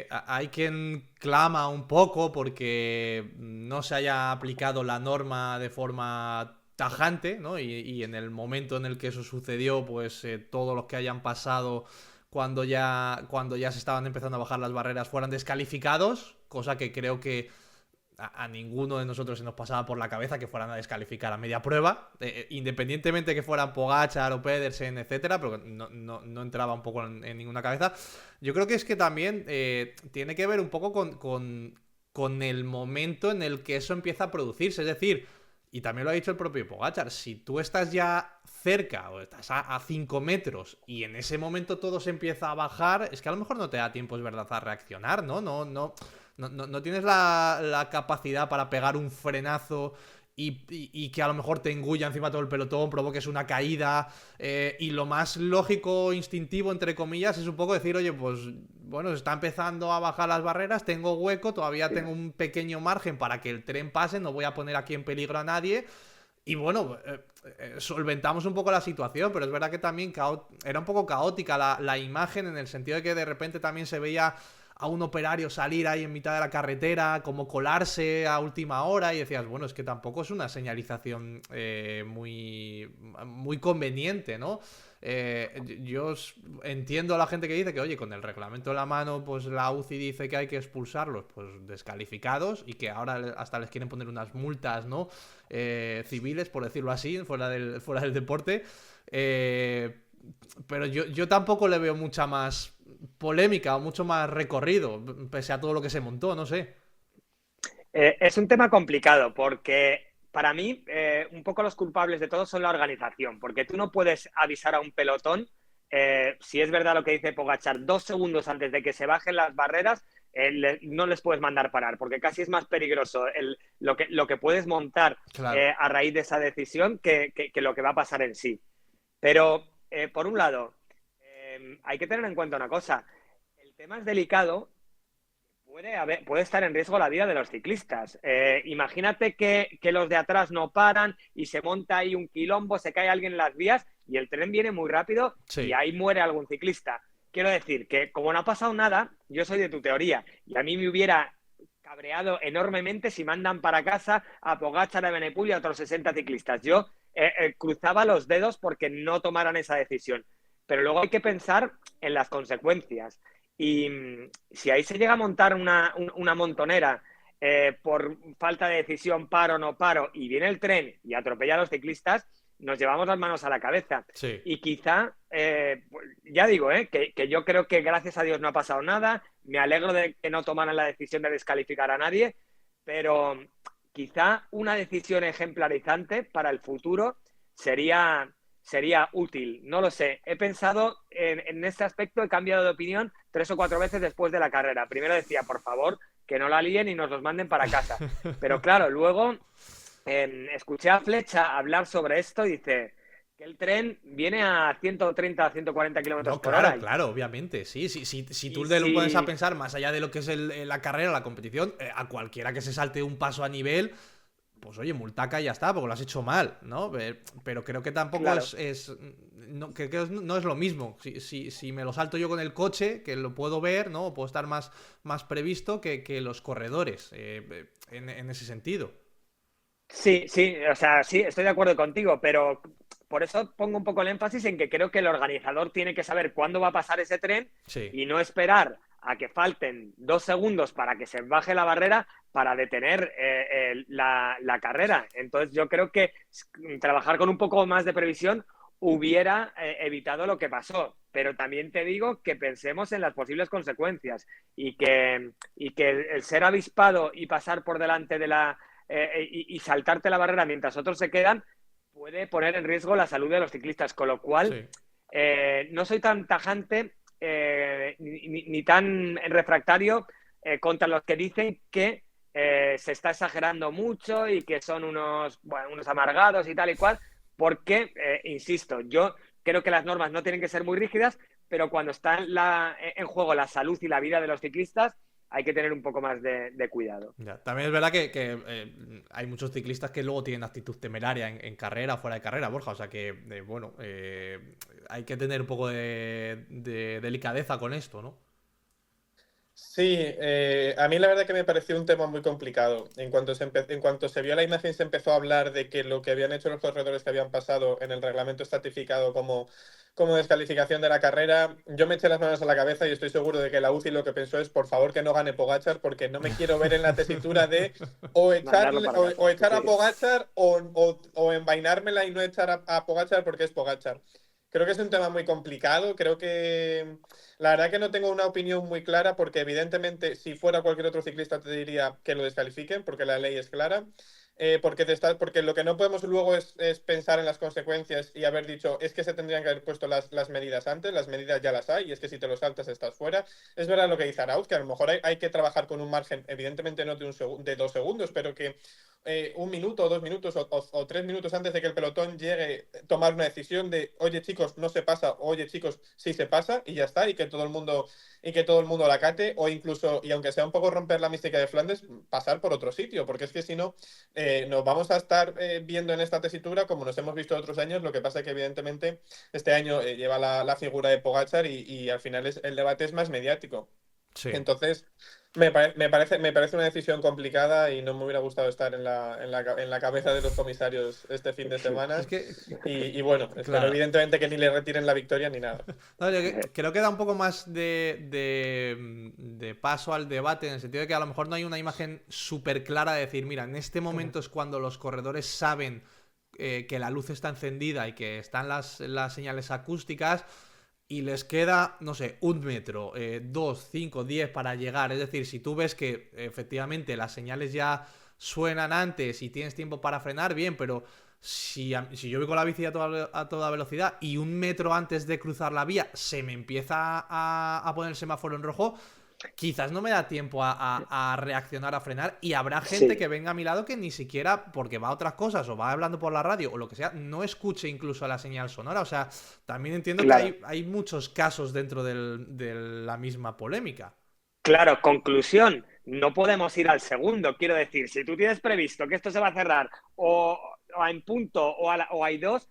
Hay quien clama un poco porque no se haya aplicado la norma de forma tajante, ¿no? Y en el momento en el que eso sucedió, pues todos los que hayan pasado cuando ya se estaban empezando a bajar las barreras fueran descalificados, cosa que creo que a ninguno de nosotros se nos pasaba por la cabeza que fueran a descalificar a media prueba, independientemente que fueran Pogačar o Pedersen, etcétera, pero no entraba un poco en ninguna cabeza. Yo creo que es que también tiene que ver un poco con el momento en el que eso empieza a producirse, es decir, y también lo ha dicho el propio Pogačar, si tú estás ya cerca o estás a 5 metros y en ese momento todo se empieza a bajar, es que a lo mejor no te da tiempo, es verdad, a reaccionar, ¿no? No tienes la capacidad para pegar un frenazo y que a lo mejor te engulla encima todo el pelotón, provoques una caída. Y lo más lógico, instintivo, entre comillas, es un poco decir, oye, pues bueno, se está empezando a bajar las barreras, tengo hueco, todavía tengo un pequeño margen para que el tren pase, no voy a poner aquí en peligro a nadie. Y bueno, solventamos un poco la situación, pero es verdad que también era un poco caótica la imagen, en el sentido de que de repente también se veía a un operario salir ahí en mitad de la carretera, como colarse a última hora, y decías, bueno, es que tampoco es una señalización muy conveniente, ¿no? Yo entiendo a la gente que dice que, oye, con el reglamento en la mano, pues la UCI dice que hay que expulsarlos, pues descalificados, y que ahora hasta les quieren poner unas multas, ¿no? Civiles, por decirlo así, fuera del deporte. Pero yo tampoco le veo mucha más polémica o mucho más recorrido, pese a todo lo que se montó, no sé. Es un tema complicado porque para mí un poco los culpables de todo son la organización, porque tú no puedes avisar a un pelotón, si es verdad lo que dice Pogačar, 2 segundos antes de que se bajen las barreras, no les puedes mandar parar, porque casi es más peligroso lo que puedes montar Claro. a raíz de esa decisión que lo que va a pasar en sí. Pero, por un lado, hay que tener en cuenta una cosa. El tema es delicado. Puede estar en riesgo la vida de los ciclistas. Imagínate que los de atrás no paran y se monta ahí un quilombo, se cae alguien en las vías y el tren viene muy rápido y ahí muere algún ciclista. Quiero decir que, como no ha pasado nada, yo soy de tu teoría y a mí me hubiera cabreado enormemente si mandan para casa a Pogačar, a Evenepoel y a otros 60 ciclistas. Yo cruzaba los dedos porque no tomaran esa decisión. Pero luego hay que pensar en las consecuencias. Y si ahí se llega a montar una montonera por falta de decisión, paro o no paro, y viene el tren y atropella a los ciclistas, nos llevamos las manos a la cabeza. Sí. Y quizá, ya digo, que yo creo que gracias a Dios no ha pasado nada, me alegro de que no tomaran la decisión de descalificar a nadie, pero quizá una decisión ejemplarizante para el futuro sería útil, no lo sé. He pensado en este aspecto, he cambiado de opinión 3 o 4 veces después de la carrera. Primero decía, por favor, que no la líen y nos los manden para casa. Pero claro, luego escuché a Flecha hablar sobre esto y dice que el tren viene a 130 a 140 kilómetros por hora. Claro, obviamente, sí. Si tú lo pones a pensar más allá de lo que es la carrera, la competición, a cualquiera que se salte un paso a nivel, pues oye, multaca y ya está, porque lo has hecho mal, ¿no? Pero creo que tampoco Claro. no, que no es lo mismo. Si me lo salto yo con el coche, que lo puedo ver, ¿no? Puedo estar más previsto que los corredores, en ese sentido. Sí, sí, o sea, sí, estoy de acuerdo contigo, pero por eso pongo un poco el énfasis en que creo que el organizador tiene que saber cuándo va a pasar ese tren Sí, y no esperar a que falten 2 segundos para que se baje la barrera para detener la carrera. Entonces yo creo que trabajar con un poco más de previsión hubiera evitado lo que pasó. Pero también te digo que pensemos en las posibles consecuencias y que el ser avispado y pasar por delante de y saltarte la barrera mientras otros se quedan puede poner en riesgo la salud de los ciclistas, con lo cual sí. no soy tan tajante ni tan refractario contra los que dicen que se está exagerando mucho y que son unos amargados y tal y cual, porque, insisto, yo creo que las normas no tienen que ser muy rígidas, pero cuando está en juego la salud y la vida de los ciclistas, hay que tener un poco más de cuidado. Ya. También es verdad que hay muchos ciclistas que luego tienen actitud temeraria en carrera o fuera de carrera, Borja. O sea que, bueno, hay que tener un poco de delicadeza con esto, ¿no? Sí, a mí la verdad que me pareció un tema muy complicado. En cuanto se vio la imagen, se empezó a hablar de que lo que habían hecho los corredores que habían pasado en el reglamento estratificado como descalificación de la carrera. Yo me eché las manos a la cabeza y estoy seguro de que la UCI lo que pensó es, por favor, que no gane Pogačar, porque no me quiero ver en la tesitura de Mandarlo para casa. o echar a Sí. Pogačar o envainármela y no echar a Pogačar porque es Pogačar. Creo que es un tema muy complicado. Creo que la verdad que no tengo una opinión muy clara porque evidentemente si fuera cualquier otro ciclista te diría que lo descalifiquen porque la ley es clara. Porque lo que no podemos luego es pensar en las consecuencias y haber dicho es que se tendrían que haber puesto las medidas antes, las medidas ya las hay y es que si te lo saltas estás fuera. Es verdad lo que dice Arauz, que a lo mejor hay que trabajar con un margen, evidentemente no de 2 segundos, pero que 1 minuto o 2 minutos o 3 minutos antes de que el pelotón llegue, tomar una decisión de, oye chicos, no se pasa, oye chicos, sí se pasa y ya está, y que todo el mundo la acate, o incluso, y aunque sea un poco romper la mística de Flandes, pasar por otro sitio, porque es que si no, nos vamos a estar viendo en esta tesitura como nos hemos visto otros años, lo que pasa es que evidentemente este año lleva la figura de Pogačar y al final el debate es más mediático. Sí. Entonces, me parece una decisión complicada y no me hubiera gustado estar en la cabeza de los comisarios este fin de semana. Es que, Y bueno, espero claro. evidentemente que ni le retiren la victoria ni nada. No, creo que da un poco más de paso al debate, en el sentido de que a lo mejor no hay una imagen súper clara de decir, mira, en este momento es cuando los corredores saben que la luz está encendida y que están las señales acústicas y les queda, no sé, 1 metro, 2, 5, 10 para llegar. Es decir, si tú ves que efectivamente las señales ya suenan antes y tienes tiempo para frenar, bien, pero si yo voy con la bici a toda velocidad y 1 metro antes de cruzar la vía se me empieza a poner el semáforo en rojo, quizás no me da tiempo a reaccionar, a frenar, y habrá gente Sí. que venga a mi lado que ni siquiera, porque va a otras cosas o va hablando por la radio o lo que sea, no escuche incluso la señal sonora. O sea, también entiendo que Claro. hay muchos casos dentro de la misma polémica. Claro, conclusión, no podemos ir al segundo. Quiero decir, si tú tienes previsto que esto se va a cerrar o en punto o hay dos,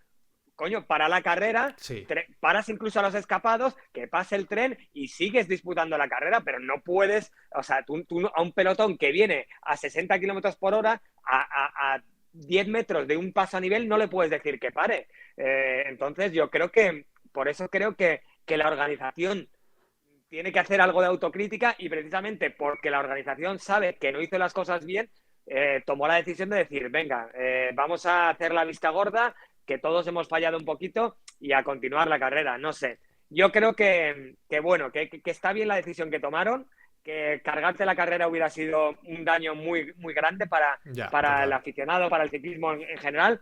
coño, para la carrera, Sí, paras incluso a los escapados, que pase el tren y sigues disputando la carrera, pero no puedes, o sea, tú a un pelotón que viene a 60 kilómetros por hora, a 10 metros de un paso a nivel, no le puedes decir que pare. Entonces, yo creo por eso creo que la organización tiene que hacer algo de autocrítica y precisamente porque la organización sabe que no hizo las cosas bien, tomó la decisión de decir, venga, vamos a hacer la vista gorda, que todos hemos fallado un poquito y a continuar la carrera. No sé. Yo creo bueno, que está bien la decisión que tomaron, que cargarte la carrera hubiera sido un daño muy, muy grande ya, para el total. aficionado, para el ciclismo en general,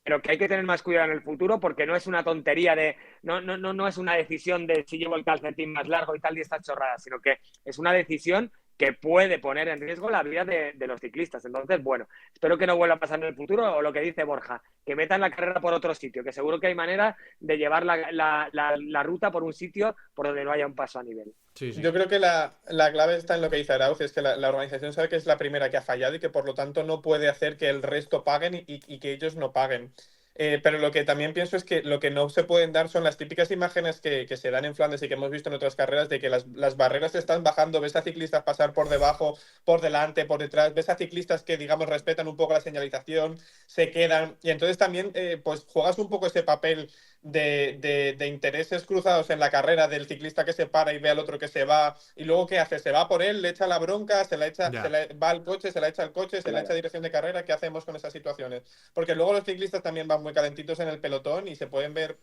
pero que hay que tener más cuidado en el futuro porque no es una tontería no es una decisión de si llevo el calcetín más largo y tal y esta chorrada, sino que es una decisión que puede poner en riesgo la vida de los ciclistas. Entonces, bueno, espero que no vuelva a pasar en el futuro, o lo que dice Borja, que metan la carrera por otro sitio, que seguro que hay manera de llevar la ruta por un sitio por donde no haya un paso a nivel. Sí, sí. Yo creo que la clave está en lo que dice Arauz, es que la organización sabe que es la primera que ha fallado y que por lo tanto no puede hacer que el resto paguen y que ellos no paguen. Pero lo que también pienso es que lo que no se pueden dar son las típicas imágenes que se dan en Flandes y que hemos visto en otras carreras, de que las barreras se están bajando, ves a ciclistas pasar por debajo, por delante, por detrás, ves a ciclistas que, digamos, respetan un poco la señalización, se quedan, y entonces también pues juegas un poco ese papel de intereses cruzados en la carrera, del ciclista que se para y ve al otro que se va, y luego ¿qué hace? Se va por él, le echa la bronca, va al coche, se la echa al coche, se la echa a dirección de carrera. ¿Qué hacemos con esas situaciones? Porque luego los ciclistas también van muy calentitos en el pelotón y se pueden ver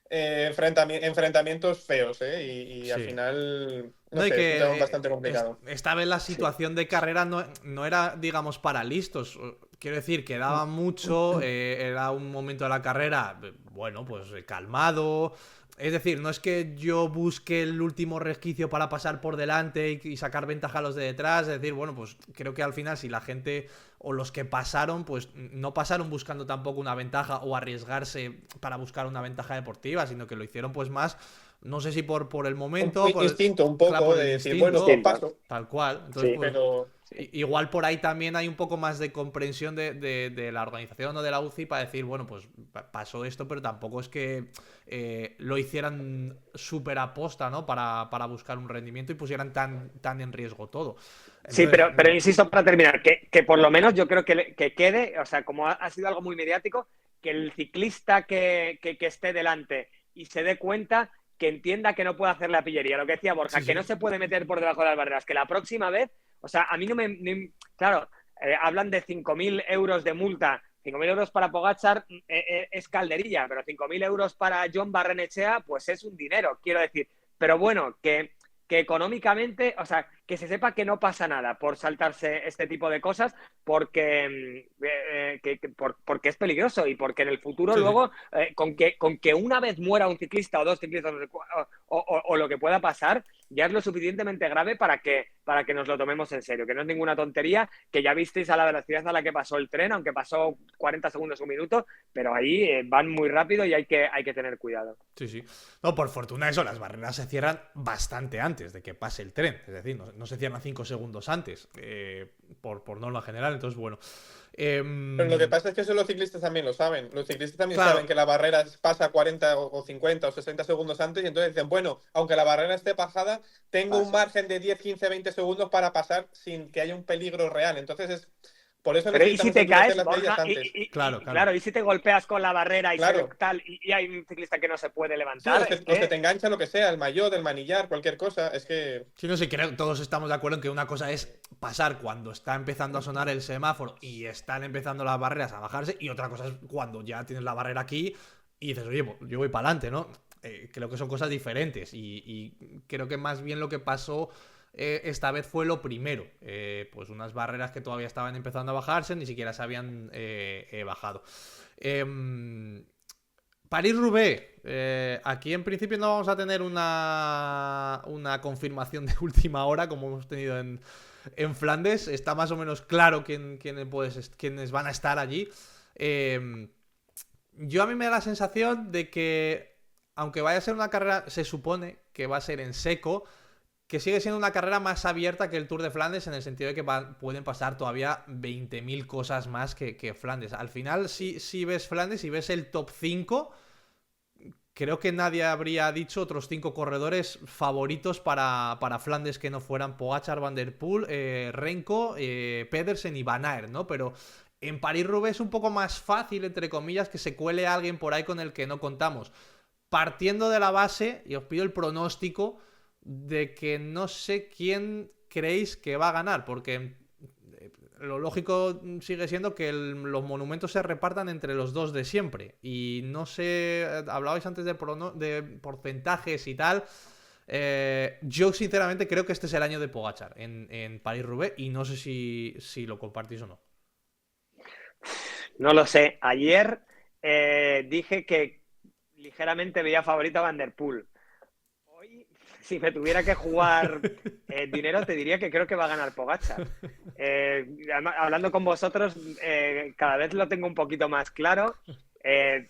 enfrentamientos feos, y al Sí. final, no No, y sé, es un tema que bastante complicado. esta vez la situación de carrera no era, digamos, para listos. Quiero decir, quedaba mucho, era un momento de la carrera, bueno, pues calmado. Es decir, no es que yo busque el último resquicio para pasar por delante y sacar ventaja a los de detrás. Es decir, bueno, pues creo que al final, si la gente o los que pasaron, pues no pasaron buscando tampoco una ventaja o arriesgarse para buscar una ventaja deportiva, sino que lo hicieron pues más, no sé si por el momento, Un instinto un poco, claro, por de el decir, instinto, bueno, pues paso. tal cual. Entonces, Sí. pues Pero igual por ahí también hay un poco más de comprensión de la organización o de la UCI para decir, bueno, pues pasó esto, pero tampoco es que lo hicieran súper aposta, ¿no? Para buscar un rendimiento y pusieran tan en riesgo todo. Sí, Entonces, pero insisto, para terminar, que por lo menos yo creo que quede, o sea, como ha sido algo muy mediático, que el ciclista que esté delante y se dé cuenta, que entienda que no puede hacer la pillería. Lo que decía Borja, Sí, que sí. no se puede meter por debajo de las barreras, que la próxima vez, o sea, a mí no me claro, hablan de 5.000 euros de multa. 5.000 euros para Pogačar es calderilla, pero 5.000 euros para Jon Barrenechea, pues es un dinero, quiero decir. Pero bueno, que económicamente, o sea, que se sepa que no pasa nada por saltarse este tipo de cosas, porque, porque es peligroso y porque en el futuro Sí, sí. luego, con que una vez muera un ciclista o dos ciclistas o lo que pueda pasar, ya es lo suficientemente grave para que nos lo tomemos en serio, que no es ninguna tontería, que ya visteis a la velocidad a la que pasó el tren, aunque pasó 40 segundos, un minuto, pero ahí van muy rápido y hay que tener cuidado. Sí, sí. No, por fortuna eso, las barreras se cierran bastante antes de que pase el tren. Es decir, no se cierran 5 segundos antes, por norma general. Entonces, bueno. Pero lo que pasa es que eso los ciclistas también lo saben. Los ciclistas también Claro. saben que la barrera pasa 40 o 50 o 60 segundos antes, y entonces dicen, bueno, aunque la barrera esté pasada, tengo un margen de 10, 15, 20 segundos para pasar sin que haya un peligro real. Entonces, por eso Pero ¿y si necesitamos te endurecer caes, las leyes Borja? antes. Claro. ¿Y si te golpeas con la barrera y se ve Claro. tal, y hay un ciclista que no se puede Sí, o levantar? se, o se te engancha lo que sea, el maillot, el manillar, cualquier cosa. Es que... Sí, no sé, creo que todos estamos de acuerdo en que una cosa es pasar cuando está empezando a sonar el semáforo y están empezando las barreras a bajarse, y otra cosa es cuando ya tienes la barrera aquí y dices, oye, pues yo voy para adelante, ¿no? Creo que son cosas diferentes y creo que más bien lo que pasó esta vez fue lo primero. Pues unas barreras que todavía estaban empezando a bajarse, ni siquiera se habían bajado. París-Roubaix. Aquí en principio no vamos a tener una confirmación de última hora como hemos tenido en Flandes. Está más o menos claro quiénes van a estar allí. Yo a mí me da la sensación de que, aunque vaya a ser una carrera, se supone que va a ser en seco, que sigue siendo una carrera más abierta que el Tour de Flandes, en el sentido de que pueden pasar todavía 20.000 cosas más que Flandes. Al final, si ves Flandes y ves el top 5, creo que nadie habría dicho otros 5 corredores favoritos para Flandes que no fueran Pogačar, Van der Poel, Renko, Pedersen y Van Aert, ¿no? Pero en París-Roubaix es un poco más fácil, entre comillas, que se cuele alguien por ahí con el que no contamos. Partiendo de la base, y os pido el pronóstico de que no sé quién creéis que va a ganar, porque lo lógico sigue siendo que los monumentos se repartan entre los dos de siempre. Y no sé, hablabais antes de porcentajes y tal. Yo sinceramente creo que este es el año de Pogačar en París-Roubaix, y no sé si lo compartís o no. No lo sé. Ayer dije que ligeramente veía favorito a Van der Poel. Si me tuviera que jugar dinero, te diría que creo que va a ganar Pogačar. Hablando con vosotros, cada vez lo tengo un poquito más claro,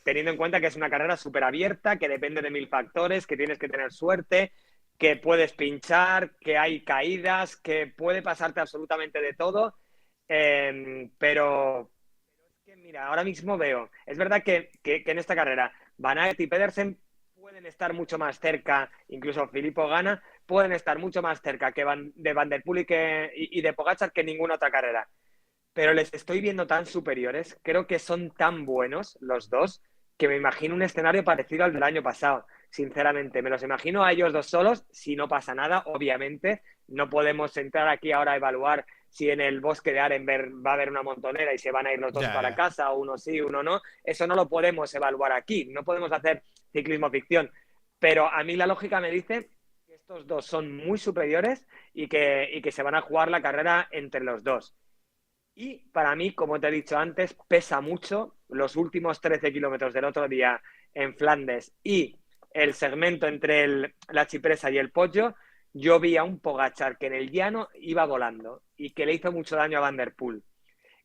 teniendo en cuenta que es una carrera súper abierta, que depende de 1000 factores, que tienes que tener suerte, que puedes pinchar, que hay caídas, que puede pasarte absolutamente de todo. Pero es que, mira, ahora mismo veo, es verdad que en esta carrera Van Aert y Pedersen pueden estar mucho más cerca, incluso Filippo Ganna, pueden estar mucho más cerca de Van der Poel y de Pogačar que en ninguna otra carrera. Pero les estoy viendo tan superiores, creo que son tan buenos los dos, que me imagino un escenario parecido al del año pasado. Sinceramente, me los imagino a ellos dos solos, si no pasa nada, obviamente. No podemos entrar aquí ahora a evaluar si en el bosque de Arenberg va a haber una montonera y se van a ir los dos para casa, uno sí, uno no. Eso no lo podemos evaluar aquí, no podemos hacer ciclismo ficción. Pero a mí la lógica me dice que estos dos son muy superiores y que se van a jugar la carrera entre los dos. Y para mí, como te he dicho antes, pesa mucho los últimos 13 kilómetros del otro día en Flandes y el segmento entre la Cipressa y el Poggio. Yo vi a un Pogačar que en el llano iba volando y que le hizo mucho daño a Van der Poel.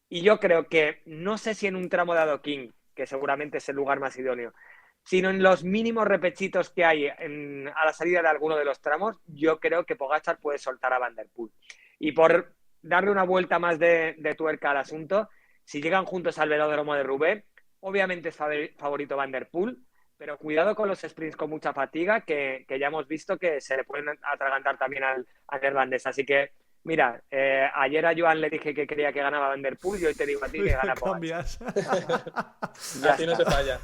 Y yo creo que, no sé si en un tramo de adoquín, que seguramente es el lugar más idóneo, sino en los mínimos repechitos que hay a la salida de alguno de los tramos, yo creo que Pogačar puede soltar a Van der Poel. Y por darle una vuelta más de tuerca al asunto, si llegan juntos al velódromo de Roubaix, obviamente es favorito Van der Poel, pero cuidado con los sprints con mucha fatiga, que ya hemos visto que se le pueden atragantar también al neerlandés. Así que, mira, ayer a Joan le dije que quería que ganaba Van der Poel y hoy te digo a ti que gana Pogačar. Así no se falla.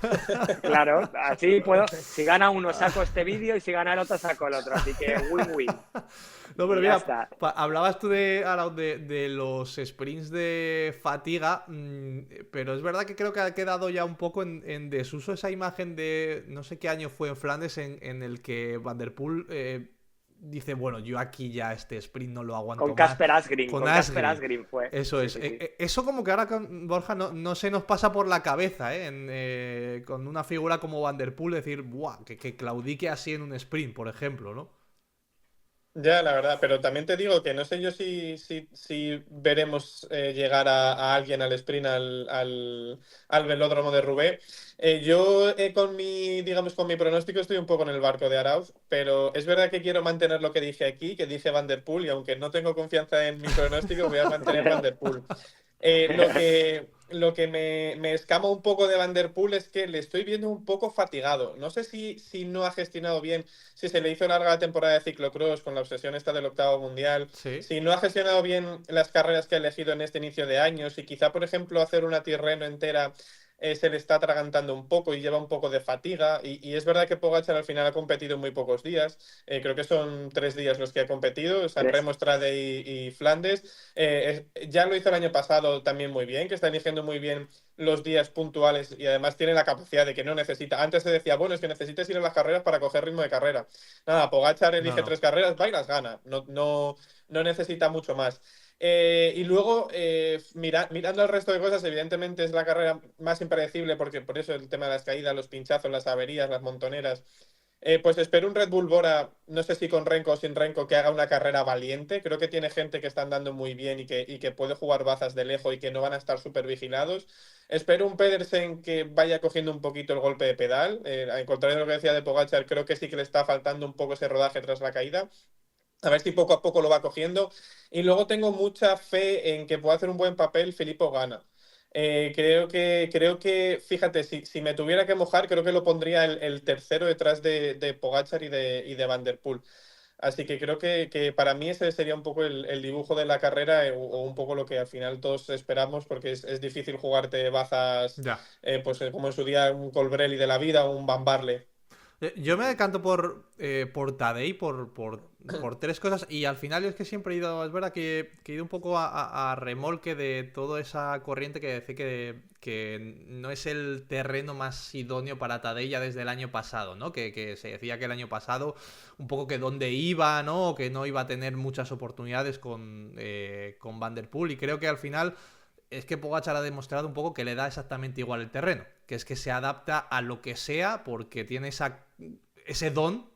Claro, así puedo. Si gana uno saco este vídeo y si gana el otro saco el otro. Así que win-win. No, pero mira, hablabas tú de los sprints de fatiga, pero es verdad que creo que ha quedado ya un poco en desuso esa imagen de no sé qué año fue en Flandes en el que Van der Poel dice, bueno, yo aquí ya este sprint no lo aguanto con Casper Asgreen, con Casper Asgreen fue. Eso es. Sí. Eso como que ahora con Borja no se nos pasa por la cabeza, con una figura como Van der Poel, decir, ¡buah! Que claudique así en un sprint, por ejemplo, ¿no? Ya, la verdad, pero también te digo que no sé yo si veremos llegar a alguien al sprint, al velódromo de Roubaix. Yo con mi pronóstico estoy un poco en el barco de Arauz, pero es verdad que quiero mantener lo que dije aquí, que dije Van der Poel, y aunque no tengo confianza en mi pronóstico, voy a mantener Van der Poel. Lo que me escama un poco de Van der Poel es que le estoy viendo un poco fatigado. No sé si no ha gestionado bien, si se le hizo larga la temporada de ciclocross con la obsesión esta del octavo mundial, ¿Sí? Si no ha gestionado bien las carreras que ha elegido en este inicio de año, si quizá, por ejemplo, hacer una Tirreno entera se le está atragantando un poco y lleva un poco de fatiga. Y es verdad que Pogačar al final ha competido en muy pocos días. Creo que son 3 días los que ha competido, San Remo, Strade y Flandes. Ya lo hizo el año pasado también muy bien, que está eligiendo muy bien los días puntuales y además tiene la capacidad de que no necesita. Antes se decía, bueno, es que necesitas ir a las carreras para coger ritmo de carrera. Nada, Pogačar elige 3 carreras, va y las gana. No necesita mucho más. Y luego, mirando el resto de cosas, evidentemente es la carrera más impredecible, porque por eso el tema de las caídas, los pinchazos, las averías, las montoneras. Pues espero un Red Bull Bora, no sé si con Renko o sin Renko, que haga una carrera valiente. Creo que tiene gente que está andando muy bien y que puede jugar bazas de lejos y que no van a estar súper vigilados. Espero un Pedersen que vaya cogiendo un poquito el golpe de pedal. Al contrario de lo que decía de Pogačar, creo que sí que le está faltando un poco ese rodaje tras la caída. A ver si poco a poco lo va cogiendo. Y luego tengo mucha fe en que pueda hacer un buen papel Filippo Ganna. Creo que, fíjate, si me tuviera que mojar, creo que lo pondría el tercero detrás de Pogačar y de Van der Poel. Así que creo que para mí ese sería un poco el dibujo de la carrera o un poco lo que al final todos esperamos, porque es difícil jugarte bazas, pues como en su día un Colbrelli de la vida o un Van Barle. Yo me decanto por Tadej por 3 cosas, y al final es que siempre he ido, es verdad que he ido un poco a remolque de toda esa corriente que decía que no es el terreno más idóneo para Tadej ya desde el año pasado, ¿no? Que se decía que el año pasado un poco que dónde iba, ¿no? Que no iba a tener muchas oportunidades con Van der Poel, y creo que al final es que Pogačar ha demostrado un poco que le da exactamente igual el terreno, que es que se adapta a lo que sea porque tiene ese don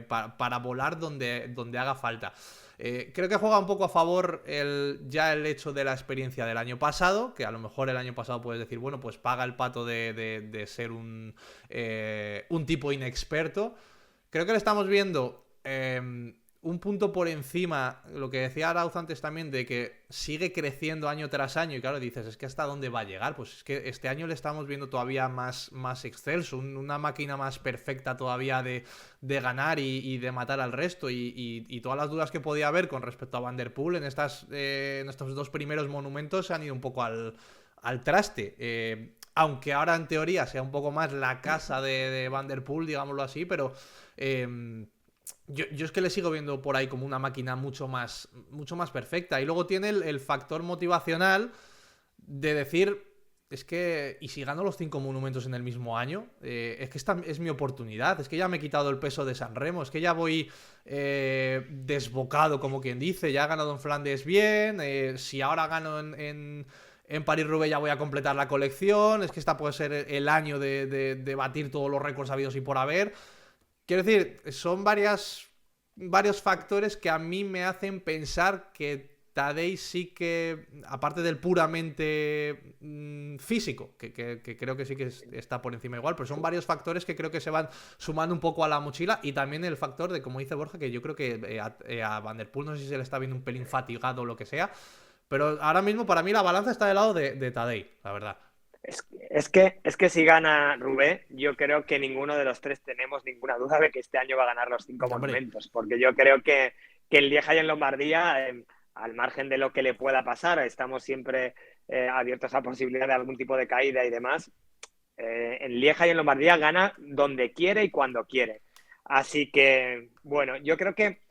para volar donde haga falta. Creo que juega un poco a favor ya el hecho de la experiencia del año pasado, que a lo mejor el año pasado puedes decir, bueno, pues paga el pato de ser un tipo inexperto. Creo que le estamos viendo un punto por encima, lo que decía Arauz antes también, de que sigue creciendo año tras año, y claro, dices, es que ¿hasta dónde va a llegar? Pues es que este año le estamos viendo todavía más excelso, una máquina más perfecta todavía de ganar y de matar al resto, y todas las dudas que podía haber con respecto a Van der Poel en estos dos primeros monumentos se han ido un poco al traste. Aunque ahora en teoría sea un poco más la casa de Van der Poel, digámoslo así, pero yo es que le sigo viendo por ahí como una máquina mucho más perfecta. Y luego tiene el factor motivacional de decir, es que, ¿y si gano los 5 monumentos en el mismo año? Es que esta es mi oportunidad, es que ya me he quitado el peso de San Remo, es que ya voy desbocado, como quien dice, ya he ganado en Flandes bien, si ahora gano en París-Roubaix ya voy a completar la colección, es que esta puede ser el año de batir todos los récords habidos y por haber. Quiero decir, son varios factores que a mí me hacen pensar que Tadej sí que, aparte del puramente físico, que creo que sí que está por encima igual, pero son varios factores que creo que se van sumando un poco a la mochila, y también el factor de, como dice Borja, que yo creo que a Van der Poel no sé si se le está viendo un pelín fatigado o lo que sea, pero ahora mismo para mí la balanza está del lado de Tadej, la verdad. Es que si gana Rubé, yo creo que ninguno de los tres tenemos ninguna duda de que este año va a ganar los 5 monumentos, porque yo creo que en Lieja y en Lombardía, al margen de lo que le pueda pasar, estamos siempre abiertos a posibilidad de algún tipo de caída y demás. En Lieja y en Lombardía gana donde quiere y cuando quiere. Así que, bueno, yo creo que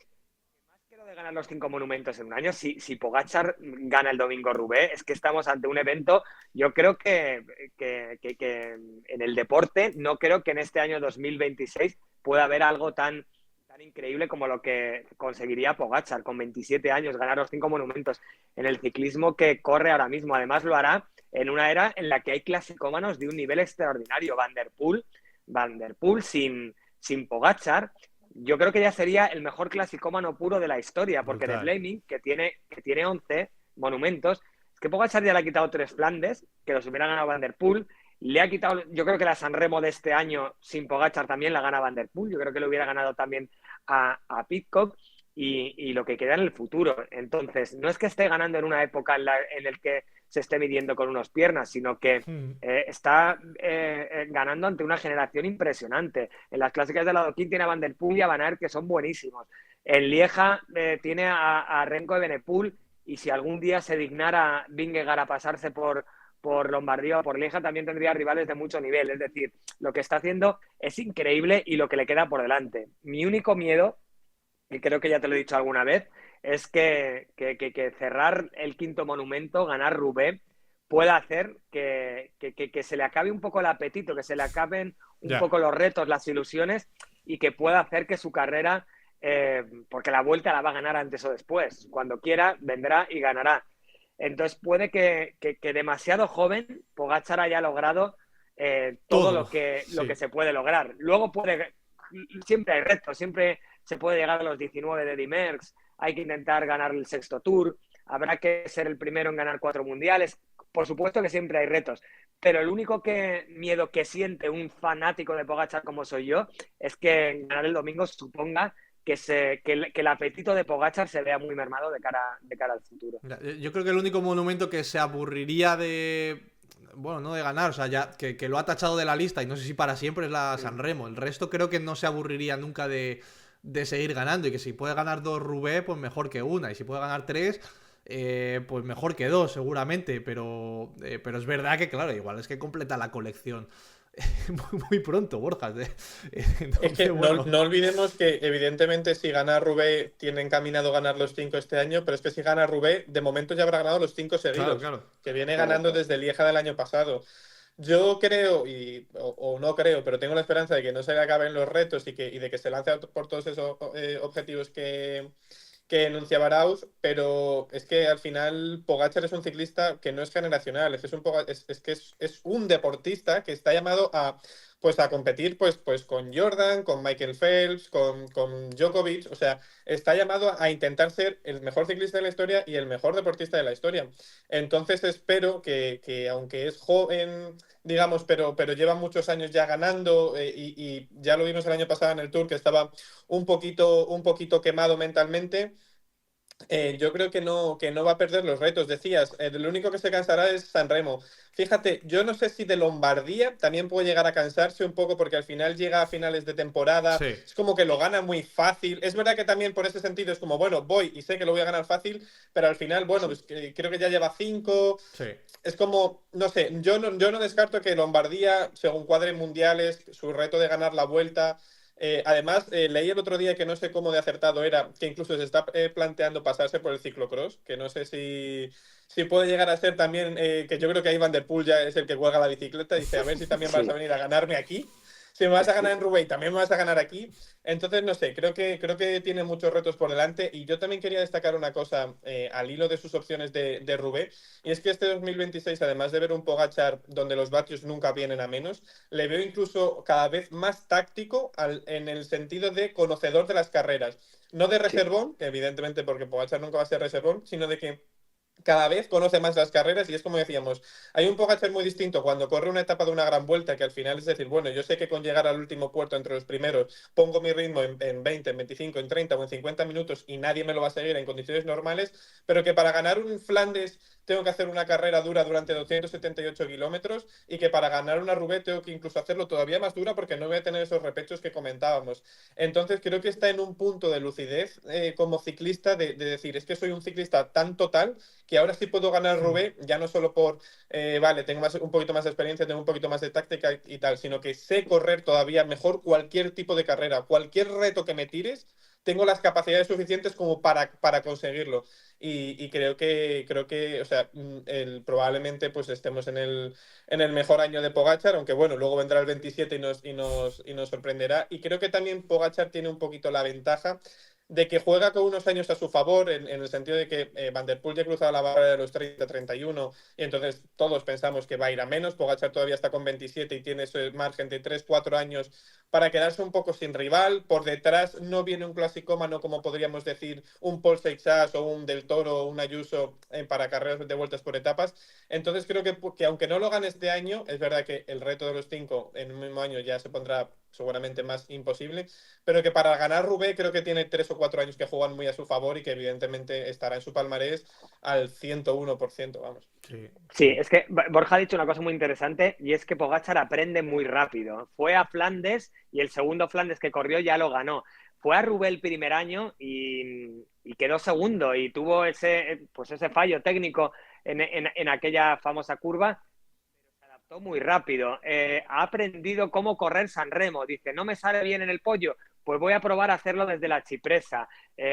de ganar los 5 monumentos en un año, si Pogačar gana el domingo Roubaix, es que estamos ante un evento, yo creo que en el deporte, no creo que en este año 2026 pueda haber algo tan increíble como lo que conseguiría Pogačar con 27 años, ganar los 5 monumentos en el ciclismo que corre ahora mismo. Además lo hará en una era en la que hay clasicómanos de un nivel extraordinario. Van der Poel sin Pogačar, yo creo que ya sería el mejor clasicómano puro de la historia, porque de Fleming, que tiene 11 monumentos, es que Pogačar ya le ha quitado 3 Flandes, que los hubiera ganado Van der Poel, le ha quitado, yo creo que la San Remo de este año sin Pogačar también la gana Van der Poel, yo creo que le hubiera ganado también a Pidcock, y lo que queda en el futuro. Entonces, no es que esté ganando en una época en la que se esté midiendo con unas piernas, sino que está ganando ante una generación impresionante. En las clásicas de la Adoquín tiene a Van der Poel y a Van Aert, que son buenísimos. En Lieja tiene a Remco Evenepoel, y si algún día se dignara Vingegaard a pasarse por Lombardía o por Lieja, también tendría rivales de mucho nivel. Es decir, lo que está haciendo es increíble y lo que le queda por delante. Mi único miedo, y creo que ya te lo he dicho alguna vez, es que cerrar el 5.º monumento, ganar Roubaix, pueda hacer que se le acabe un poco el apetito, que se le acaben un poco los retos, las ilusiones, y que pueda hacer que su carrera, porque la Vuelta la va a ganar antes o después, cuando quiera vendrá y ganará. Entonces puede que demasiado joven Pogačar haya logrado todo lo que se puede lograr. Luego siempre hay retos, siempre se puede llegar a los 19 de Eddy Merckx, hay que intentar ganar el 6º Tour, habrá que ser el primero en ganar 4 mundiales. Por supuesto que siempre hay retos, pero el único miedo que siente un fanático de Pogačar como soy yo es que ganar el domingo suponga que el apetito de Pogačar se vea muy mermado de cara al futuro. Yo creo que el único monumento que se aburriría bueno, no de ganar, o sea, ya que lo ha tachado de la lista, y no sé si para siempre, es la San Remo. El resto creo que no se aburriría nunca de seguir ganando, y que si puede ganar 2 Roubaix, pues mejor que una, y si puede ganar 3, pues mejor que 2 seguramente, pero es verdad que, claro, igual es que completa la colección muy pronto, Borja. Entonces, es que bueno, no olvidemos que evidentemente si gana Roubaix tiene encaminado ganar los 5 este año, pero es que si gana Roubaix de momento ya habrá ganado los 5 seguidos, claro. Que viene ganando desde Lieja del año pasado. Yo creo, o no creo, pero tengo la esperanza de que no se le acaben los retos y de que se lance por todos esos objetivos que enunciaba Arauz, pero es que al final Pogačar es un ciclista que no es generacional, es que es un deportista que está llamado a pues a competir pues con Jordan, con Michael Phelps, con Djokovic. O sea, está llamado a intentar ser el mejor ciclista de la historia y el mejor deportista de la historia. Entonces espero que aunque es joven, digamos, pero lleva muchos años ya ganando, y ya lo vimos el año pasado en el Tour, que estaba un poquito quemado mentalmente. Yo creo que no va a perder los retos. Decías, el único que se cansará es Sanremo. Fíjate, yo no sé si de Lombardía también puede llegar a cansarse un poco porque al final llega a finales de temporada, Sí, es como que lo gana muy fácil. Es verdad que también por ese sentido es como, bueno, voy y sé que lo voy a ganar fácil, pero al final, bueno, pues creo que ya lleva 5. sí. Es como, no sé, yo no descarto que Lombardía, según cuadren mundiales, su reto de ganar la vuelta. Además, leí el otro día que no sé cómo de acertado era, que incluso se está planteando pasarse por el ciclocross, que no sé si puede llegar a ser también, que yo creo que ahí Van der Poel ya es el que cuelga la bicicleta, dice, a ver si también vas a Sí, venir a ganarme aquí. Si me vas a ganar en Roubaix, también me vas a ganar aquí. Entonces, no sé, creo que tiene muchos retos por delante. Y yo también quería destacar una cosa al hilo de sus opciones de Roubaix, y es que este 2026, además de ver un Pogačar donde los vatios nunca vienen a menos, le veo incluso cada vez más táctico en el sentido de conocedor de las carreras. No de sí. reservón, evidentemente porque Pogačar nunca va a ser reservón, sino de que cada vez conoce más las carreras y es como decíamos, hay un Pogačar muy distinto cuando corre una etapa de una gran vuelta que al final es decir, bueno, yo sé que con llegar al último puerto entre los primeros pongo mi ritmo en 20, en 25, en 30 o en 50 minutos y nadie me lo va a seguir en condiciones normales, pero que para ganar un Flandes tengo que hacer una carrera dura durante 278 kilómetros y que para ganar una Roubaix tengo que incluso hacerlo todavía más dura porque no voy a tener esos repechos que comentábamos. Entonces creo que está en un punto de lucidez como ciclista de decir, es que soy un ciclista tan total que ahora sí puedo ganar Roubaix, ya no solo por, vale, tengo un poquito más de experiencia, tengo un poquito más de táctica y tal, sino que sé correr todavía mejor cualquier tipo de carrera, cualquier reto que me tires, tengo las capacidades suficientes como para conseguirlo. Y creo que, o sea, probablemente pues estemos en el mejor año de Pogačar, aunque bueno, luego vendrá el 27 y nos sorprenderá. Y creo que también Pogačar tiene un poquito la ventaja de que juega con unos años a su favor, en el sentido de que Van der Poel ya ha cruzado la barrera de los 30-31 y entonces todos pensamos que va a ir a menos. Pogačar todavía está con 27 y tiene ese margen de 3-4 años para quedarse un poco sin rival. Por detrás no viene un clasicómano, como podríamos decir, un Paul Seixas o un Del Toro o un Ayuso para carreras de vueltas por etapas. Entonces creo que aunque no lo gane este año, es verdad que el reto de los 5 en un mismo año ya se pondrá seguramente más imposible, pero que para ganar Roubaix creo que tiene 3 o 4 años que juegan muy a su favor y que evidentemente estará en su palmarés al 101%, vamos. Sí, Sí, sí. es que Borja ha dicho una cosa muy interesante y es que Pogačar aprende muy rápido. Fue a Flandes y el segundo Flandes que corrió ya lo ganó. Fue a Roubaix el primer año y quedó segundo y tuvo pues ese fallo técnico en aquella famosa curva, pero se adaptó muy rápido. Ha aprendido cómo correr Sanremo. Dice, no me sale bien en el pollo, pues voy a probar a hacerlo desde la chipresa.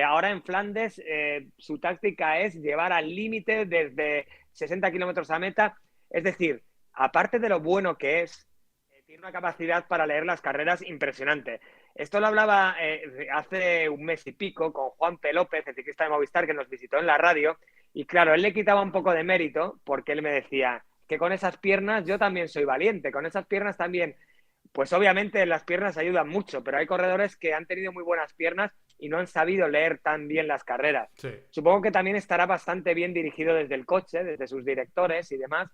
Ahora en Flandes su táctica es llevar al límite desde 60 kilómetros a meta. Es decir, aparte de lo bueno que es, tiene una capacidad para leer las carreras impresionante. Esto lo hablaba hace un mes y pico con Juan P. López, el ciclista de Movistar, que nos visitó en la radio. Y claro, él le quitaba un poco de mérito porque él me decía que con esas piernas yo también soy valiente, con esas piernas también. Pues obviamente las piernas ayudan mucho, pero hay corredores que han tenido muy buenas piernas y no han sabido leer tan bien las carreras. Sí. Supongo que también estará bastante bien dirigido desde el coche, desde sus directores y demás,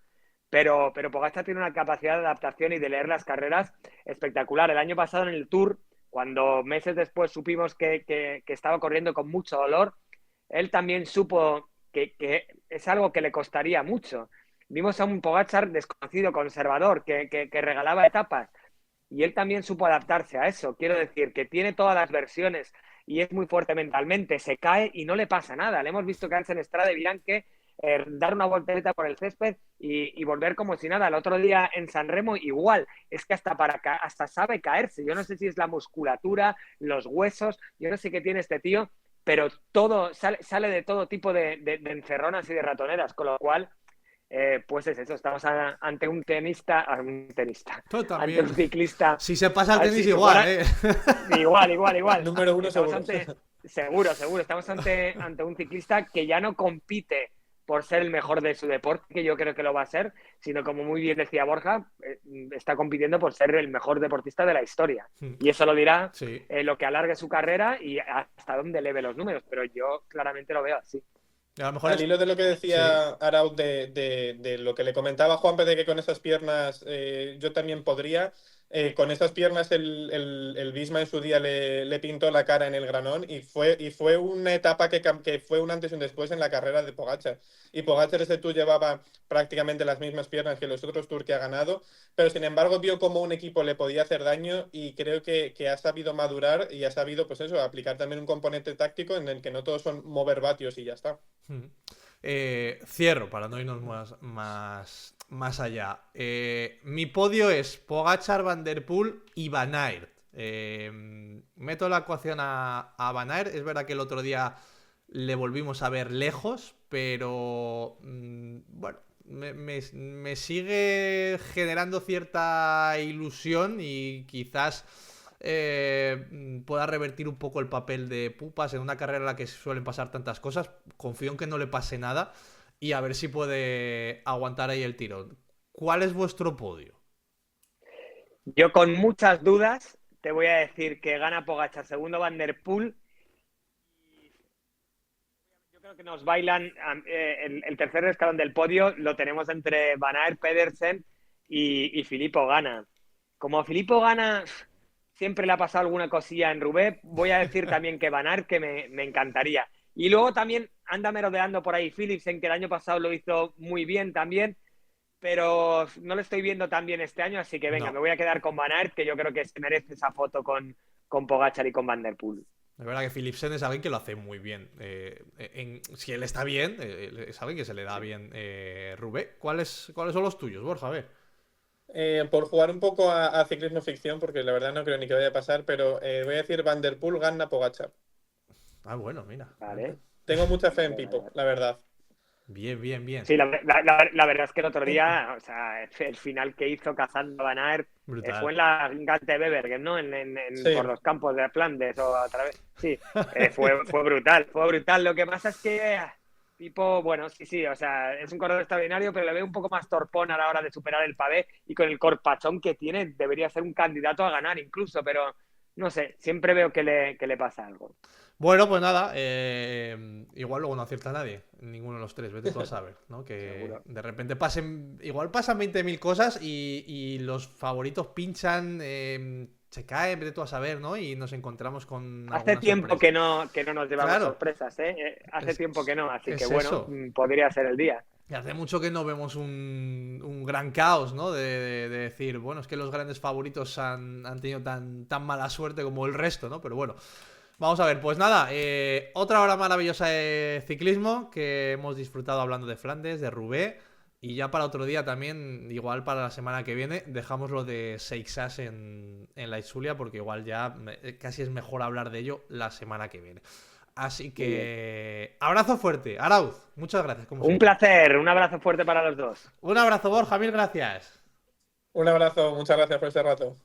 pero Pogačar tiene una capacidad de adaptación y de leer las carreras espectacular. El año pasado en el Tour, cuando meses después supimos que estaba corriendo con mucho dolor, él también supo que es algo que le costaría mucho. Vimos a un Pogačar desconocido, conservador, que regalaba etapas y él también supo adaptarse a eso. Quiero decir que tiene todas las versiones y es muy fuerte mentalmente. Se cae y no le pasa nada. Le hemos visto caerse en Strade Bianche, dar una voltereta por el césped y volver como si nada. El otro día en Sanremo igual. Es que hasta sabe caerse. Yo no sé si es la musculatura, los huesos, yo no sé qué tiene este tío, pero todo sale de todo tipo de encerronas y de ratoneras, con lo cual pues es eso, estamos ante un tenista, Tú ante también. un ciclista. Si se pasa el tenis Si igual, fuera, ¿eh? igual. Número 1 Estamos seguro. seguro, estamos ante un ciclista que ya no compite por ser el mejor de su deporte, que yo creo que lo va a ser, sino como muy bien decía Borja, está compitiendo por ser el mejor deportista de la historia. Y eso lo dirá Sí. lo que alargue su carrera y hasta dónde eleve los números, pero yo claramente lo veo así. A lo mejor Al hilo de lo que Sí. decía Arauz de lo que le comentaba Juanpe de que con esas piernas yo también podría. Con esas piernas el Visma en su día le pintó la cara en el Granón y fue una etapa que fue un antes y un después en la carrera de Pogačar. Y Pogačar ese Tour llevaba prácticamente las mismas piernas que los otros Tours que ha ganado, pero sin embargo vio cómo un equipo le podía hacer daño y creo que ha sabido madurar y ha sabido, pues eso, aplicar también un componente táctico en el que no todos son mover vatios y ya está. Cierro para no irnos más allá. Mi podio es Pogačar, Van der Poel y Van Aert. Meto la ecuación a Van Aert. Es verdad que el otro día le volvimos a ver lejos, pero bueno, me sigue generando cierta ilusión y quizás pueda revertir un poco el papel de Pupas en una carrera en la que suelen pasar tantas cosas. Confío en que no le pase nada y a ver si puede aguantar ahí el tirón. ¿Cuál es vuestro podio? Yo con muchas dudas te voy a decir que gana Pogačar, segundo Van der Poel. Yo creo que nos bailan el tercer escalón del podio, lo tenemos entre Van Aert, Pedersen y Filippo Ganna. Como Filippo Ganna siempre le ha pasado alguna cosilla en Roubaix, voy a decir también que Van Aert, que me encantaría. Y luego también anda merodeando por ahí Philipsen, que el año pasado lo hizo muy bien también, pero no lo estoy viendo tan bien este año, así que venga, No. me voy a quedar con Van Aert, que yo creo que se merece esa foto con Pogačar y con Van der Poel. Es verdad que Philipsen es alguien que lo hace muy bien. Si él está bien, es alguien que se le da bien Roubaix. ¿Cuáles son los tuyos, Borja? A ver. Por jugar un poco a ciclismo ficción, porque la verdad no creo ni que vaya a pasar, pero voy a decir Van der Poel, Ganna, Pogačar. Ah, bueno, mira. Vale. Tengo mucha fe en Pipo, la verdad. Bien. Sí, la verdad es que el otro día, o sea, el final que hizo cazando a Van Aert Brutal. fue en la Gante Wevelgem, ¿no? Sí. Por los campos de Flandes o a través. Sí, fue brutal, fue brutal. Lo que pasa es que Pipo, bueno, sí, o sea, es un corredor extraordinario, pero le veo un poco más torpón a la hora de superar el pavé y con el corpachón que tiene debería ser un candidato a ganar incluso, pero no sé, siempre veo que le pasa algo. Bueno, pues nada, igual luego no acierta nadie, ninguno de los tres, vete tú a saber, ¿no? Que Seguro. de repente igual pasan 20.000 cosas y los favoritos pinchan, se caen, vete tú a saber, ¿no? Y nos encontramos con Hace alguna tiempo sorpresa. que no nos llevamos Claro. sorpresas, ¿eh? Hace tiempo que no, así es que bueno, eso. podría ser el día. Y hace mucho que no vemos un gran caos, ¿no? De decir, bueno, es que los grandes favoritos han tenido tan mala suerte como el resto, ¿no? Pero bueno, vamos a ver, pues nada, otra hora maravillosa de ciclismo que hemos disfrutado hablando de Flandes, de Roubaix, y ya para otro día también, igual para la semana que viene, dejamos lo de Seixas en la Itzulia, porque igual ya casi es mejor hablar de ello la semana que viene. Así que abrazo fuerte, Arauz, muchas gracias. Como Un siempre. placer, un abrazo fuerte para los dos. Un abrazo, Borja, mil gracias. Un abrazo, muchas gracias por este rato.